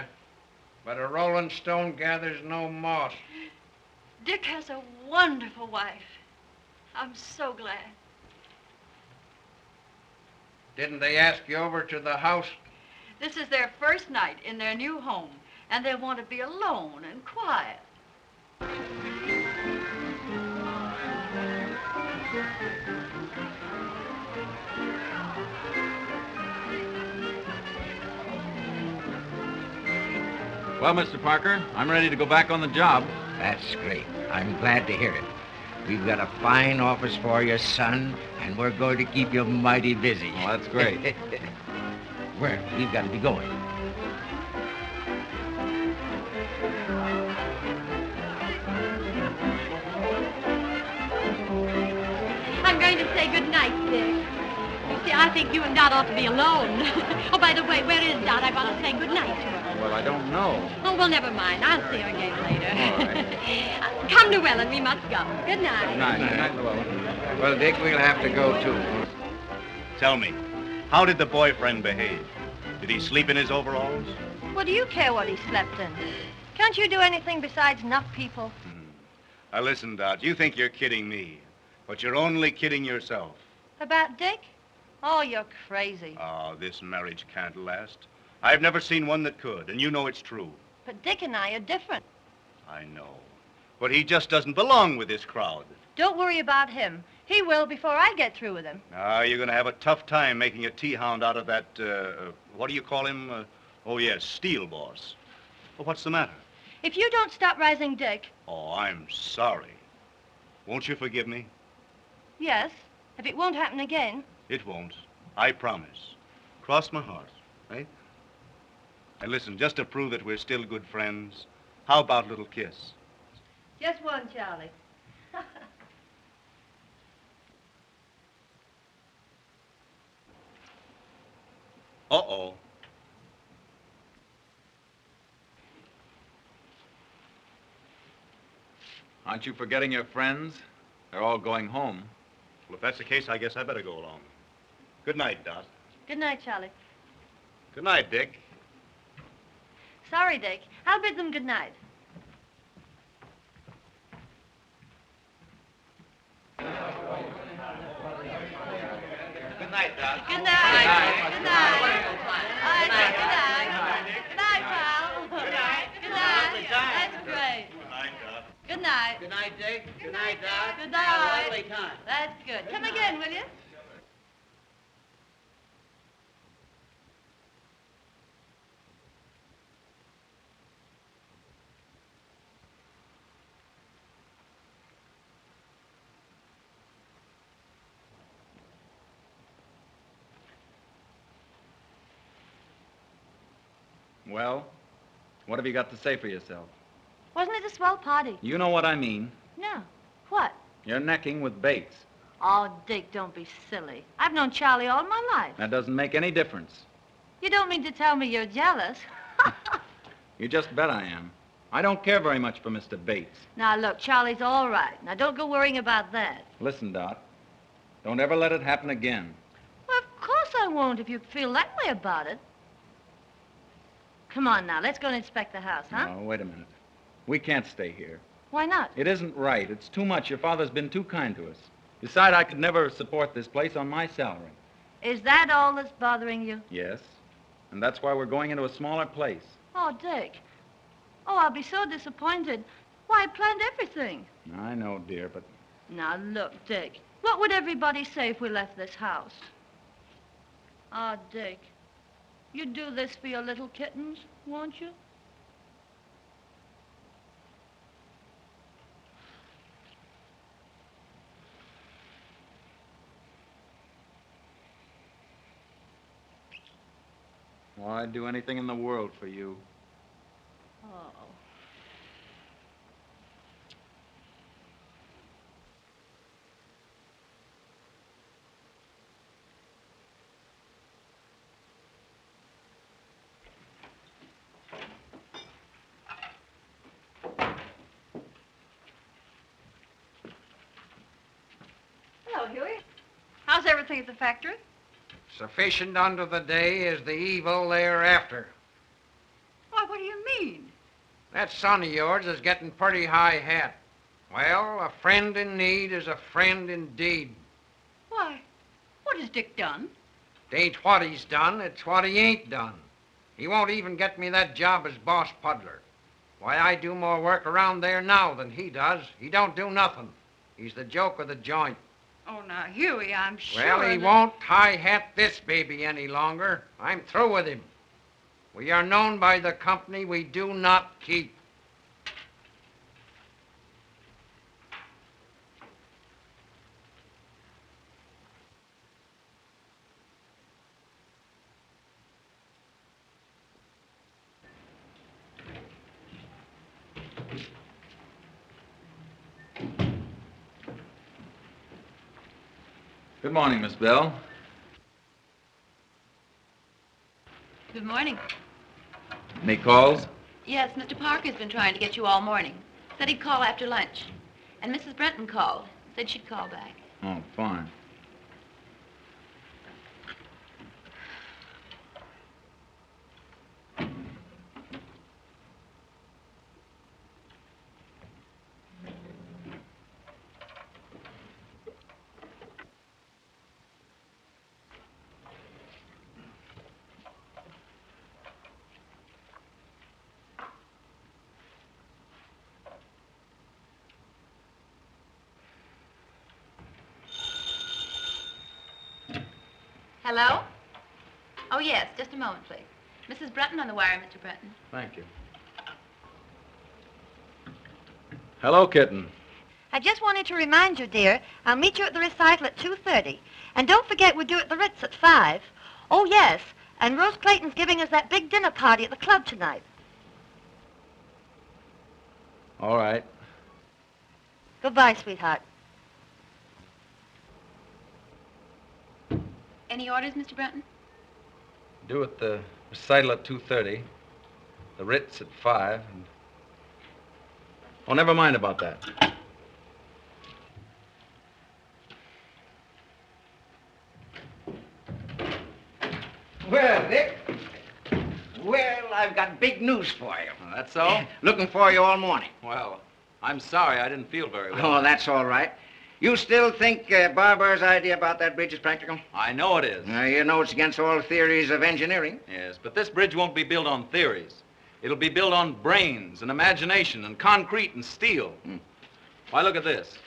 but a rolling stone gathers no moss. Dick has a wonderful wife. I'm so glad. Didn't they ask you over to the house? This is their first night in their new home, and they want to be alone and quiet. Well, Mr. Parker, I'm ready to go back on the job. That's great. I'm glad to hear it. We've got a fine office for you, son, and we're going to keep you mighty busy. Well, that's great. Well, we've got to be going. I'm going to say good night, Dick. You see, I think you and Dot ought to be alone. Oh, by the way, where is Dot? I want to say good night to her. Well, I don't know. Oh, well, never mind. I'll see her again later. All right. Come, Llewellyn, we must go. Good night. Good night. Good night, Llewellyn. Well, Dick, we'll have to go, too. Tell me, how did the boyfriend behave? Did he sleep in his overalls? What do you care what he slept in? Can't you do anything besides knock people? Now listen, Dot, you think you're kidding me, but you're only kidding yourself. About Dick? Oh, you're crazy. Oh, this marriage can't last. I've never seen one that could, and you know it's true. But Dick and I are different. I know. But he just doesn't belong with this crowd. Don't worry about him. He will before I get through with him. Now, you're going to have a tough time making a tea-hound out of that, what do you call him? Oh, yes, Steel Boss. Well, what's the matter? If you don't stop rising Dick, Oh, I'm sorry. Won't you forgive me? yes, if it won't happen again. It won't. I promise. Cross my heart, eh? And listen, just to prove that we're still good friends, how about a little kiss? Just one, Charlie. Uh-oh. Aren't you forgetting your friends? They're all going home. Well, if that's the case, I guess I better go along. Good night, Dot. Good night, Charlie. Good night, Dick. Sorry, Dick. I'll bid them good night. Good night, Dot. Good night. Good night. All right, good night. Good night, pal. Good night. Good night. That's great. Good night, Dot. Good night. Good night, Dick. Good night, Doc. Good night. Lovely time. That's good. Come again, will you? Well, what have you got to say for yourself? Wasn't it a swell party? You know what I mean. No. What? You're necking with Bates. Oh, Dick, don't be silly. I've known Charlie all my life. That doesn't make any difference. You don't mean to tell me you're jealous? You just bet I am. I don't care very much for Mr. Bates. Now, look, Charlie's all right. Now, don't go worrying about that. Listen, Dot. Don't ever let it happen again. Well, of course I won't if you feel that way about it. Come on now, let's go and inspect the house, huh? No, wait a minute. We can't stay here. Why not? It isn't right. It's too much. Your father's been too kind to us. Besides, I could never support this place on my salary. Is that all that's bothering you? Yes. And that's why we're going into a smaller place. Oh, Dick. Oh, I'll be so disappointed. Why, I planned everything. I know, dear, but... Now, look, Dick. What would everybody say if we left this house? Oh, Dick. You'd do this for your little kittens, won't you? Oh, I'd do anything in the world for you. Oh. Hello, Hughie. How's everything at the factory? Sufficient unto the day is the evil thereafter. Why, what do you mean? That son of yours is getting pretty high hat. Well, a friend in need is a friend indeed. Why, what has Dick done? It ain't what he's done, it's what he ain't done. He won't even get me that job as boss puddler. Why, I do more work around there now than he does. He don't do nothing. He's the joke of the joint. Oh, now, Hughie, I'm sure Well, he won't high-hat this baby any longer. I'm through with him. We are known by the company we do not keep. Good morning, Miss Bell. Good morning. Any calls? Yes, Mr. Parker's been trying to get you all morning. Said he'd call after lunch. And Mrs. Brunton called. Said she'd call back. Oh, fine. Hello? Oh, yes, just a moment, please. Mrs. Brunton on the wire, Mr. Brunton. Thank you. Hello, kitten. I just wanted to remind you, dear, I'll meet you at the recital at 2:30. And don't forget we're due at the Ritz at 5. Oh, yes, and Rose Clayton's giving us that big dinner party at the club tonight. All right. Goodbye, sweetheart. Any orders, Mr. Brunton? Due at the recital at 2:30. The Ritz at 5. And... Oh, never mind about that. Well, Dick. Well, I've got big news for you. Oh, that's all? Looking for you all morning. Well, I'm sorry. I didn't feel very well. Oh, that's all right. You still think Barber's idea about that bridge is practical? I know it is. You know it's against all theories of engineering. Yes, but this bridge won't be built on theories. It'll be built on brains and imagination and concrete and steel. Why, look at this.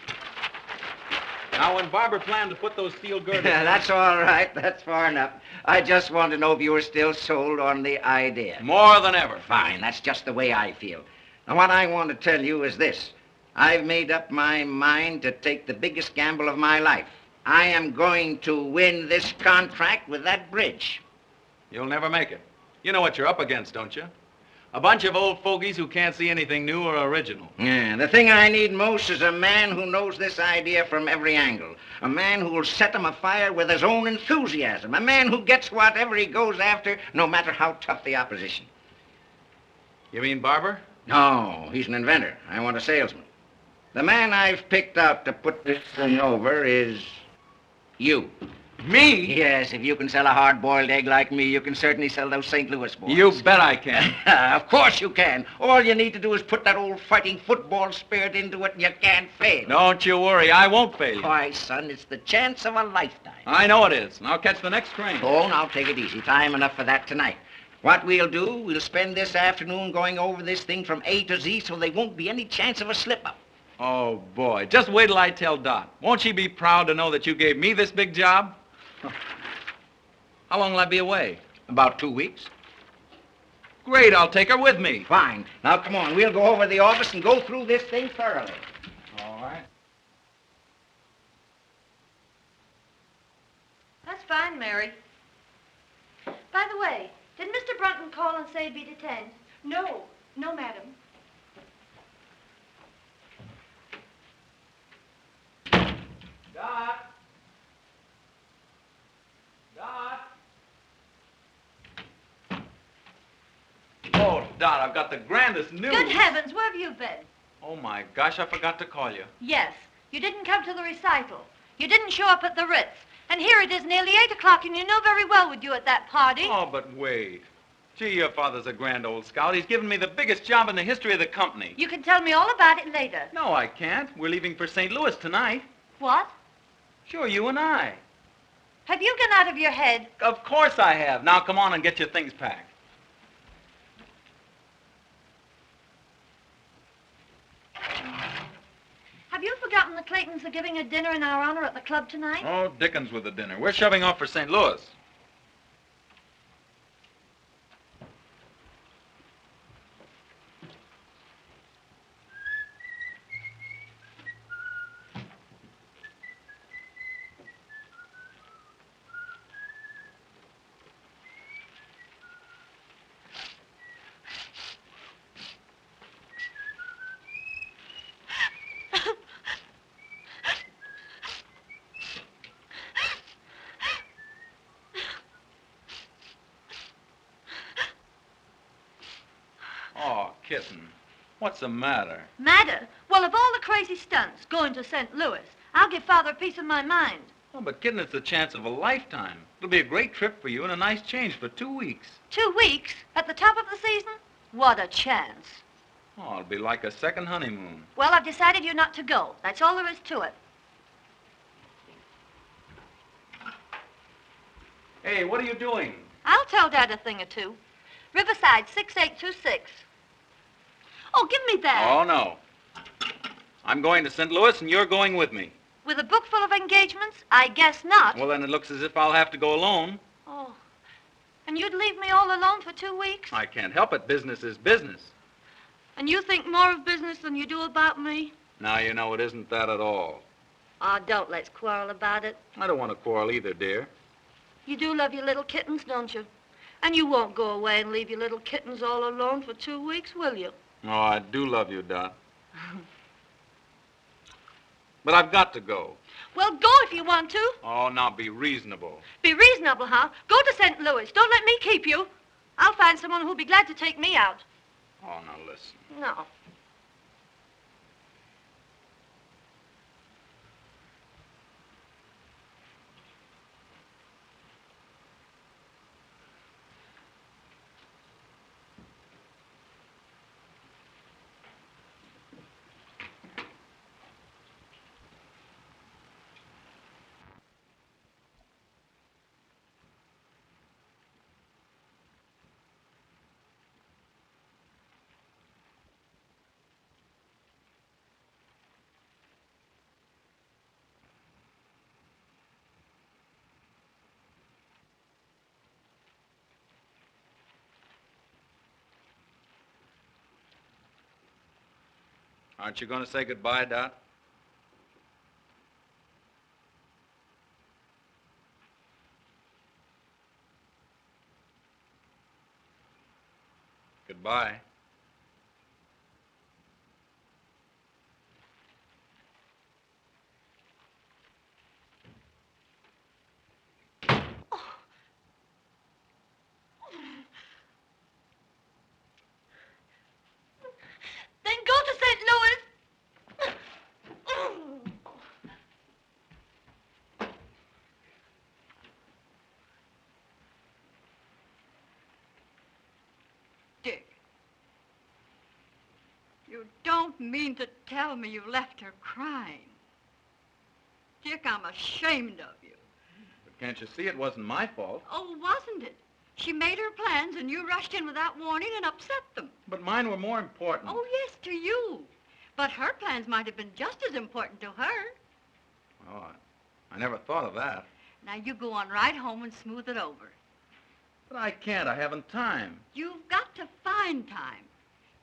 Now, when Barber planned to put those steel girders... That's all right. That's far enough. I just want to know if you were still sold on the idea. More than ever. Fine. That's just the way I feel. Now, what I want to tell you is this. I've made up my mind to take the biggest gamble of my life. I am going to win this contract with that bridge. You'll never make it. You know what you're up against, don't you? A bunch of old fogies who can't see anything new or original. Yeah, the thing I need most is a man who knows this idea from every angle. A man who will set him afire with his own enthusiasm. A man who gets whatever he goes after, no matter how tough the opposition. You mean Barber? No, he's an inventor. I want a salesman. The man I've picked out to put this thing over is you. Me? Yes, if you can sell a hard-boiled egg like me, you can certainly sell those St. Louis boys. You bet I can. Of course you can. All you need to do is put that old fighting football spirit into it and you can't fail. Don't you worry, I won't fail you. Why, son, it's the chance of a lifetime. I know it is, and I'll catch the next train. Oh, now take it easy. Time enough for that tonight. What we'll do, we'll spend this afternoon going over this thing from A to Z so there won't be any chance of a slip-up. Oh, boy. Just wait till I tell Dot. Won't she be proud to know that you gave me this big job? How long will I be away? About 2 weeks. Great, I'll take her with me. Fine. Now, come on. We'll go over to the office and go through this thing thoroughly. All right. That's fine, Mary. By the way, did Mr. Brunton call and say he'd be detained? No, madam. Dot! Dot! Oh, Dot, I've got the grandest news. Good heavens, where have you been? Oh, my gosh, I forgot to call you. Yes, you didn't come to the recital. You didn't show up at the Ritz. And here it is nearly 8 o'clock, and you know very well we'd you at that party. Oh, but wait. Gee, your father's a grand old scout. He's given me the biggest job in the history of the company. You can tell me all about it later. No, I can't. We're leaving for St. Louis tonight. What? Sure, you and I. Have you gone out of your head? Of course I have. Now, come on and get your things packed. Have you forgotten the Claytons are giving a dinner in our honor at the club tonight? Oh, Dickens with the dinner. We're shoving off for St. Louis. Oh, kitten, what's the matter? Matter? Well, of all the crazy stunts, going to St. Louis, I'll give Father a piece of my mind. Oh, but kitten, it's the chance of a lifetime. It'll be a great trip for you and a nice change for 2 weeks. 2 weeks? At the top of the season? What a chance. Oh, it'll be like a second honeymoon. Well, I've decided you're not to go. That's all there is to it. Hey, what are you doing? I'll tell Dad a thing or two. Riverside, 6826. Oh, give me that. Oh, no. I'm going to St. Louis, and you're going with me. With a book full of engagements? I guess not. Well, then it looks as if I'll have to go alone. Oh, and you'd leave me all alone for 2 weeks? I can't help it. Business is business. And you think more of business than you do about me? Now, you know, it isn't that at all. Oh, don't let's quarrel about it. I don't want to quarrel either, dear. You do love your little kittens, don't you? And you won't go away and leave your little kittens all alone for 2 weeks, will you? Oh, I do love you, Dot. But I've got to go. Well, go if you want to. Oh, now be reasonable. Be reasonable, huh? Go to St. Louis. Don't let me keep you. I'll find someone who'll be glad to take me out. Oh, now listen. No. Aren't you going to say goodbye, Dot? Goodbye. Then go to St. Louis. You don't mean to tell me you left her crying. Dick, I'm ashamed of you. But can't you see it wasn't my fault? Oh, wasn't it? She made her plans and you rushed in without warning and upset them. But mine were more important. Oh, yes, to you. But her plans might have been just as important to her. Oh, I never thought of that. Now, you go on right home and smooth it over. But I can't. I haven't time. You've got to find time.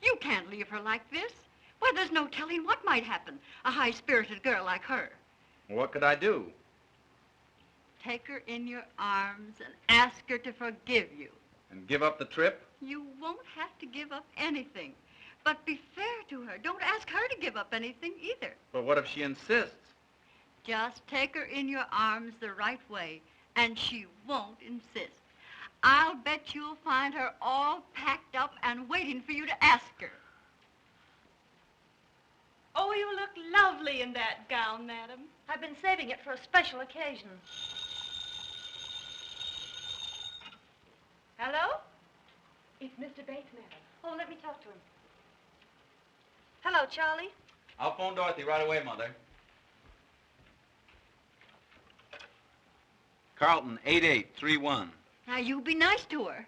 You can't leave her like this. Why, there's no telling what might happen, a high-spirited girl like her. What could I do? Take her in your arms and ask her to forgive you. And give up the trip? You won't have to give up anything. But be fair to her. Don't ask her to give up anything either. But what if she insists? Just take her in your arms the right way, and she won't insist. I'll bet you'll find her all packed up and waiting for you to ask her. Oh, you look lovely in that gown, madam. I've been saving it for a special occasion. Hello? It's Mr. Bates, madam. Oh, let me talk to him. Hello, Charlie. I'll phone Dorothy right away, Mother. Carlton, 8831. Now, you be nice to her.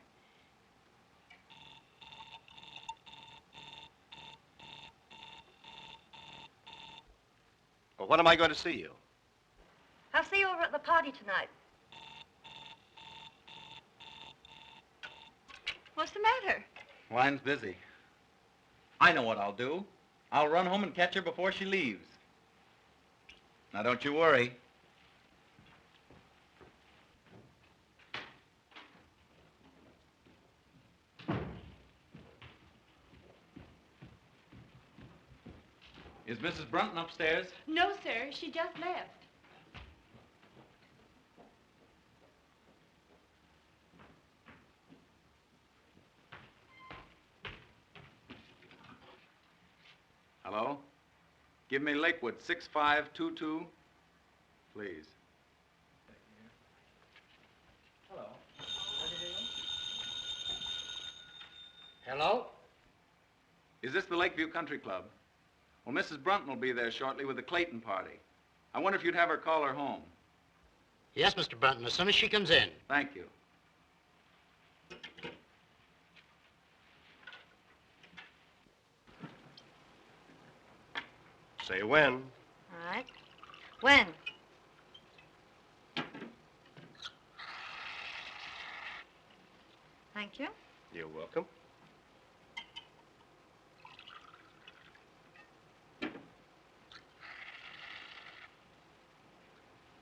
Well, when am I going to see you? I'll see you over at the party tonight. What's the matter? Line's busy. I know what I'll do. I'll run home and catch her before she leaves. Now, don't you worry. Is Mrs. Brunton upstairs? No, sir. She just left. Hello? Give me Lakewood, 6522, please. Hello. Hello? Is this the Lakeview Country Club? Well, Mrs. Brunton will be there shortly with the Clayton party. I wonder if you'd have her call her home. Yes, Mr. Brunton, as soon as she comes in. Thank you. Say when. All right. When? Thank you. You're welcome.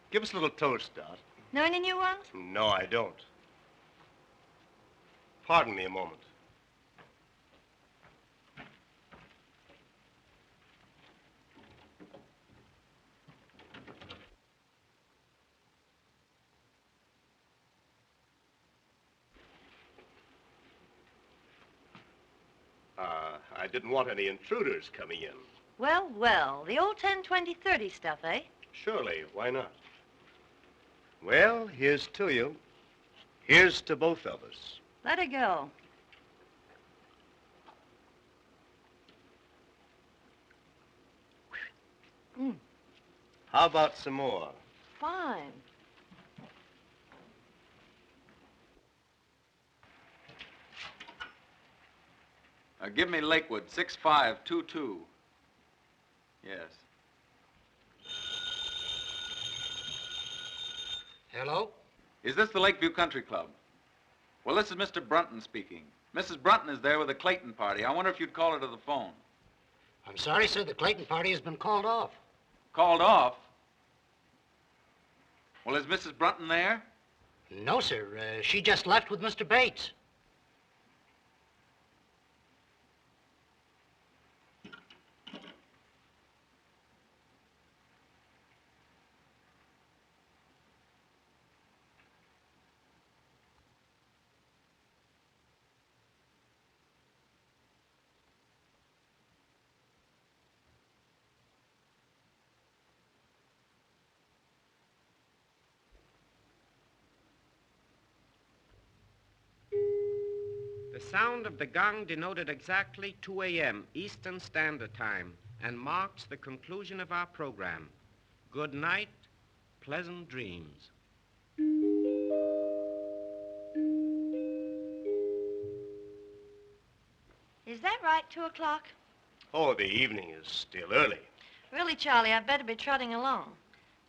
Give us a little toast, Dot. Know any new ones? No, I don't. Pardon me a moment. I didn't want any intruders coming in. Well, well, the old 10, 20, 30 stuff, eh? Surely, why not? Well, here's to you. Here's to both of us. Let her go. How about some more? Fine. Give me Lakewood, 6522. Yes. Hello? Is this the Lakeview Country Club? Well, this is Mr. Brunton speaking. Mrs. Brunton is there with the Clayton party. I wonder if you'd call her to the phone. I'm sorry, sir. The Clayton party has been called off. Called off? Well, is Mrs. Brunton there? No, sir. She just left with Mr. Bates. sound of the gong denoted exactly 2 a.m. Eastern Standard Time and marks the conclusion of our program. Good night, pleasant dreams. Is that right, 2 o'clock? Oh, the evening is still early. Really, Charlie, I'd better be trotting along.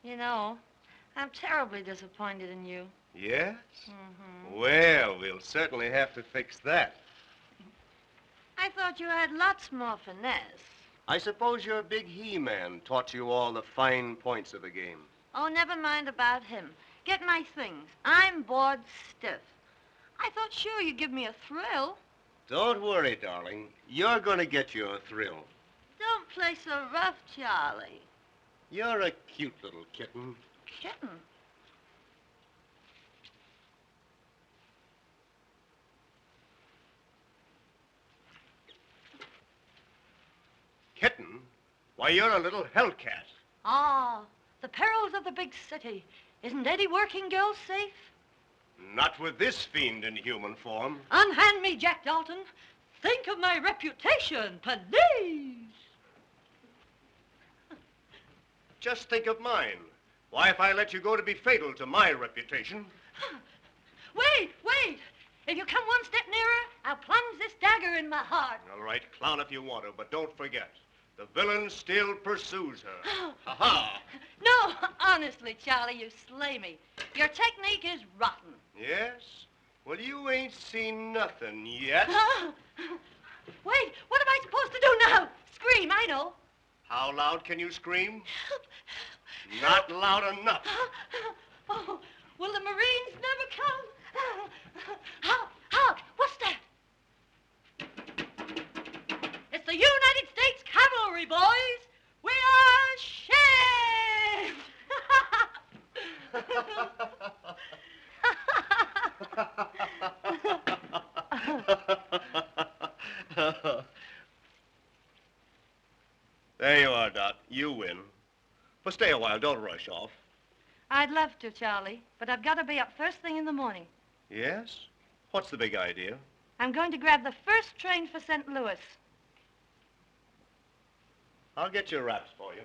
You know, I'm terribly disappointed in you. Yes? Mm-hmm. Well, we'll certainly have to fix that. I thought you had lots more finesse. I suppose your big he-man taught you all the fine points of the game. Oh, never mind about him. Get my things. I'm bored stiff. I thought sure you'd give me a thrill. Don't worry, darling. You're going to get your thrill. Don't play so rough, Charlie. You're a cute little kitten. Kitten? Kitten? Why, you're a little hellcat. Ah, the perils of the big city. Isn't any working girl safe? Not with this fiend in human form. Unhand me, Jack Dalton. Think of my reputation, police! Just think of mine. Why, if I let you go to be fatal to my reputation. Wait, wait! If you come one step nearer, I'll plunge this dagger in my heart. All right, clown if you want to, but don't forget, the villain still pursues her. Ha-ha! No, honestly, Charlie, you slay me. Your technique is rotten. Yes? Well, you ain't seen nothing yet. Wait, what am I supposed to do now? Scream, I know. How loud can you scream? Not loud enough. Oh, will the Marines never come? Hark! What's that? It's the United States Cavalry, boys! We are ashamed! There you are, Doc. You win. But stay a while. Don't rush off. I'd love to, Charlie, but I've got to be up first thing in the morning. Yes? What's the big idea? I'm going to grab the first train for St. Louis. I'll get your wraps for you.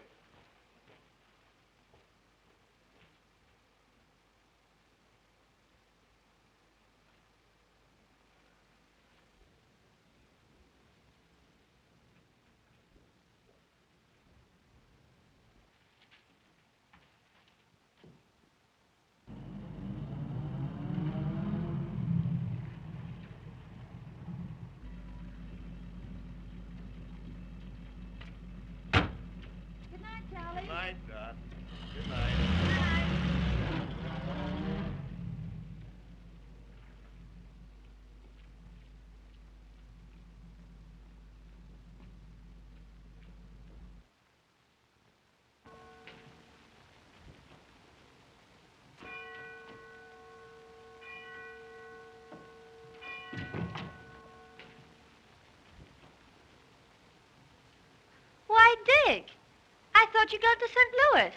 Good night, Doc. Good night. Why, Dick, I thought you got to St. Louis.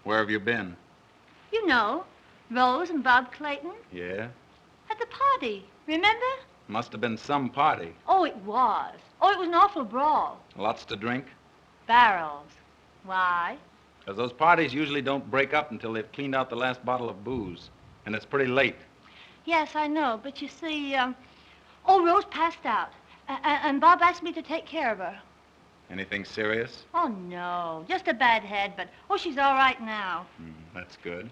Where have you been? You know, Rose and Bob Clayton Yeah? at the party, remember? Must have been some party. Oh, it was. Oh, it was an awful brawl. Lots to drink? Barrels. Why? Because those parties usually don't break up until they've cleaned out the last bottle of booze. And it's pretty late. Yes, I know, but you see, Rose passed out, and Bob asked me to take care of her. Anything serious? Oh, no, just a bad head, but, she's all right now. That's good.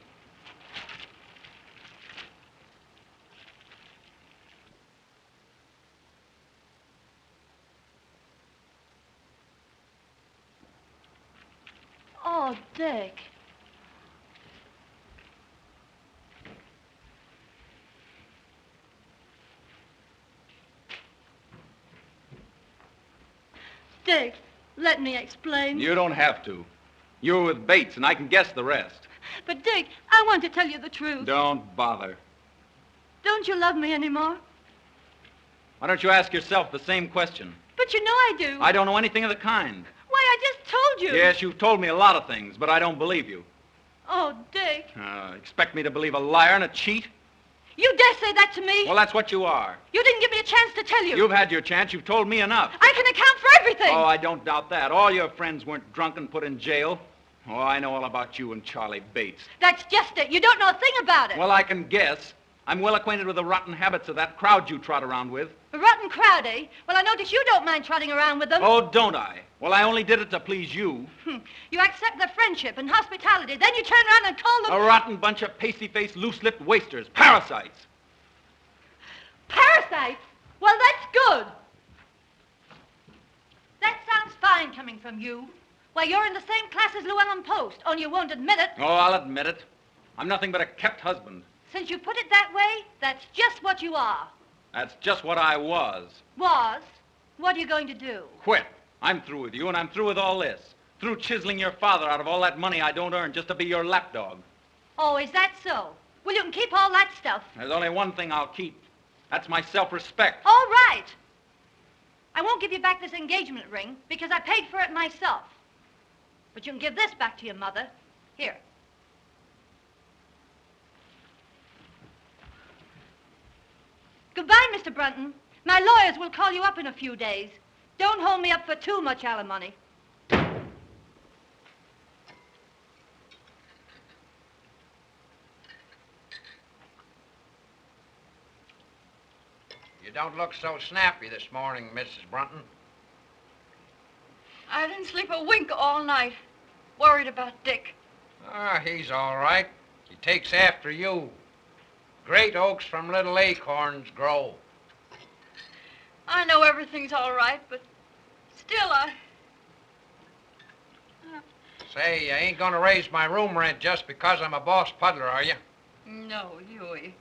Oh, Dick. Dick, let me explain. You don't have to. You were with Bates, and I can guess the rest. But, Dick, I want to tell you the truth. Don't bother. Don't you love me anymore? Why don't you ask yourself the same question? But you know I do. I don't know anything of the kind. Why, I just told you. Yes, you've told me a lot of things, but I don't believe you. Oh, Dick. Expect me to believe a liar and a cheat? You dare say that to me? Well, that's what you are. You didn't give me a chance to tell you. You've had your chance. You've told me enough. I can account for everything. Oh, I don't doubt that. All your friends weren't drunk and put in jail. Oh, I know all about you and Charlie Bates. That's just it. You don't know a thing about it. Well, I can guess. I'm well acquainted with the rotten habits of that crowd you trot around with. A rotten crowd, eh? Well, I notice you don't mind trotting around with them. Oh, don't I? Well, I only did it to please you. You accept their friendship and hospitality, then you turn around and call them... A rotten bunch of pasty-faced, loose-lipped wasters. Parasites. Parasites? Well, that's good. That sounds fine coming from you. Why, you're in the same class as Llewellyn Post, only you won't admit it. Oh, I'll admit it. I'm nothing but a kept husband. Since you put it that way, that's just what you are. That's just what I was. Was? What are you going to do? Quit. I'm through with you, and I'm through with all this. Through chiseling your father out of all that money I don't earn just to be your lapdog. Oh, is that so? Well, you can keep all that stuff. There's only one thing I'll keep. That's my self-respect. All right. I won't give you back this engagement ring because I paid for it myself. But you can give this back to your mother. Here. Goodbye, Mr. Brunton. My lawyers will call you up in a few days. Don't hold me up for too much alimony. You don't look so snappy this morning, Mrs. Brunton. I didn't sleep a wink all night. Worried about Dick. Ah, he's all right. He takes after you. Great oaks from little acorns grow. I know everything's all right, but still Say, you ain't gonna raise my room rent just because I'm a boss puddler, are you? No, Hughie.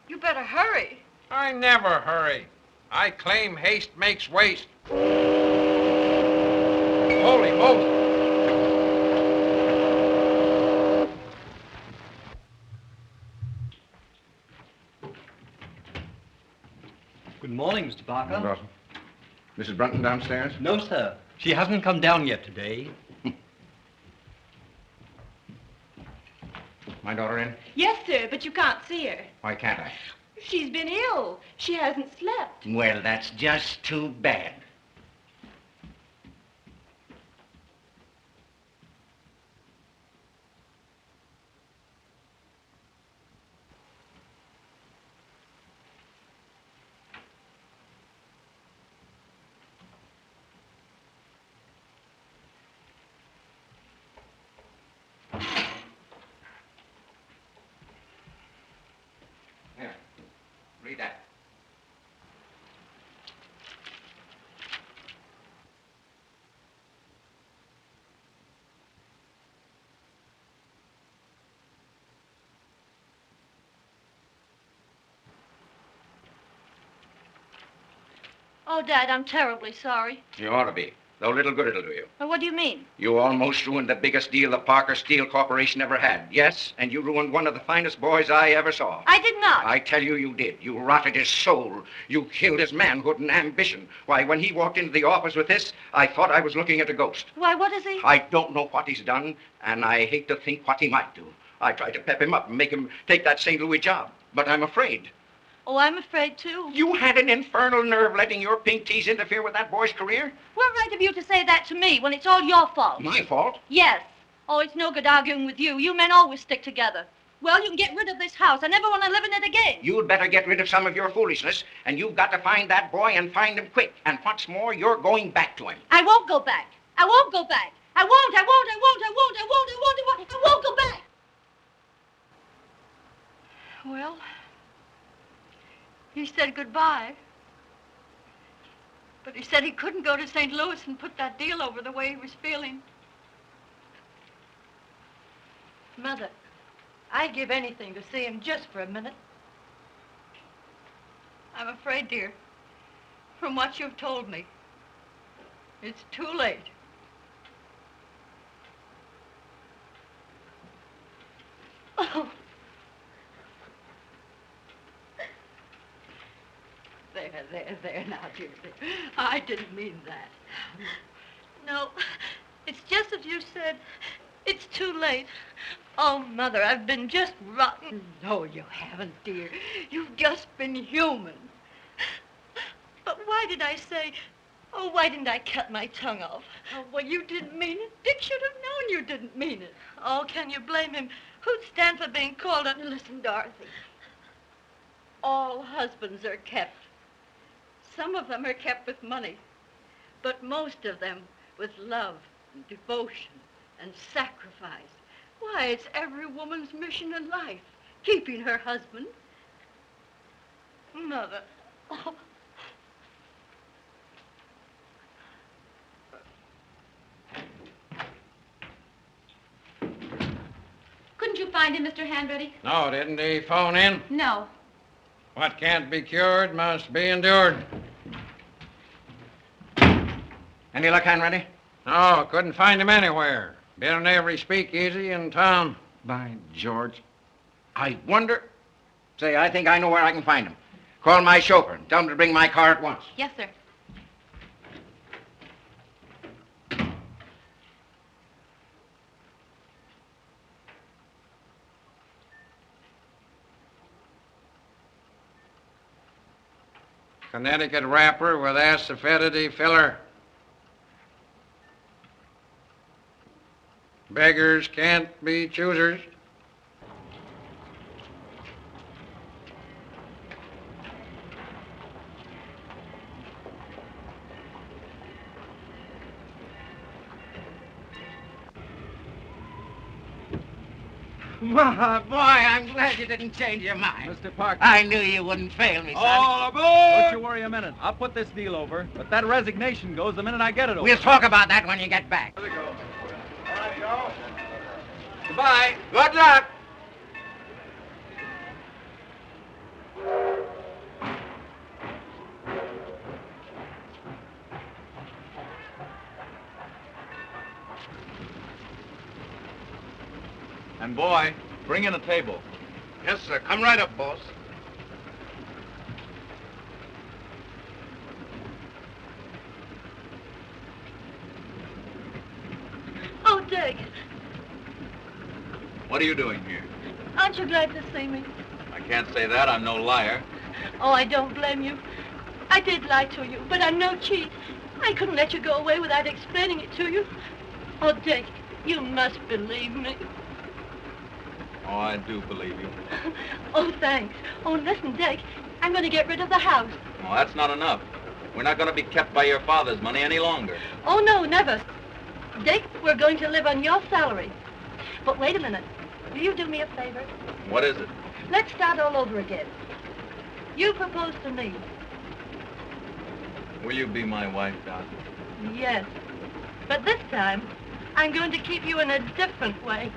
You better hurry. I never hurry. I claim haste makes waste. Holy moly! Good morning, Mr. Barker. Dawson. Mrs. Brunton downstairs? No, sir. She hasn't come down yet today. My daughter in? Yes, sir, but you can't see her. Why can't I? She's been ill. She hasn't slept. Well, that's just too bad. Here, read that. Oh, Dad, I'm terribly sorry. You ought to be. Though little good it'll do you. Well, what do you mean? You almost ruined the biggest deal the Parker Steel Corporation ever had. Yes, and you ruined one of the finest boys I ever saw. I did not. I tell you, you did. You rotted his soul. You killed his manhood and ambition. Why, when he walked into the office with this, I thought I was looking at a ghost. Why, what is he? I don't know what he's done, and I hate to think what he might do. I tried to pep him up and make him take that St. Louis job, but I'm afraid. Oh, I'm afraid, too. You had an infernal nerve letting your pink teas interfere with that boy's career? What right have you to say that to me when it's all your fault? My fault? Yes. Oh, it's no good arguing with you. You men always stick together. Well, you can get rid of this house. I never want to live in it again. You'd better get rid of some of your foolishness, and you've got to find that boy and find him quick. And what's more, you're going back to him. I won't go back. I won't go back. I won't go back. Well, he said goodbye. But he said he couldn't go to St. Louis and put that deal over the way he was feeling. Mother, I'd give anything to see him just for a minute. I'm afraid, dear, from what you've told me, it's too late. There, there now, dear. I didn't mean that. No, it's just as you said. It's too late. Oh, Mother, I've been just rotten. No, you haven't, dear. You've just been human. But why did I say, oh, why didn't I cut my tongue off? Oh, well, you didn't mean it. Dick should have known you didn't mean it. Oh, can you blame him? Who'd stand for being called a... Listen, Dorothy. All husbands are kept. Some of them are kept with money, but most of them with love and devotion and sacrifice. Why, it's every woman's mission in life, keeping her husband. Mother. Oh. Couldn't you find him, Mr. Hanready? No, didn't he phone in? No. What can't be cured must be endured. Any luck, Hanready? No, couldn't find him anywhere. Been in every speakeasy in town. By George. I wonder. Say, I think I know where I can find him. Call my chauffeur and tell him to bring my car at once. Yes, sir. Connecticut wrapper with acidity filler. Beggars can't be choosers. My boy, I'm glad you didn't change your mind. Mr. Parker. I knew you wouldn't fail me, son. All aboard! Don't you worry a minute. I'll put this deal over, but that resignation goes the minute I get it over. We'll talk about that when you get back. There we go. All right, Joe. Goodbye. Good luck. And boy, bring in a table. Yes, sir. Come right up, boss. Oh, Dick, What are you doing here? aren't you glad to see me? I can't say that. I'm no liar. Oh, I don't blame you. I did lie to you, but I'm no cheat. I couldn't let you go away without explaining it to you. Oh, Dick, you must believe me. Oh, I do believe you. Oh, thanks. Oh, listen, Dick, I'm going to get rid of the house. Well, that's not enough. We're not going to be kept by your father's money any longer. Oh, no, never. Dick, we're going to live on your salary. But wait a minute. Will you do me a favor? What is it? Let's start all over again. You propose to me. Will you be my wife, Doc? Yes. But this time, I'm going to keep you in a different way.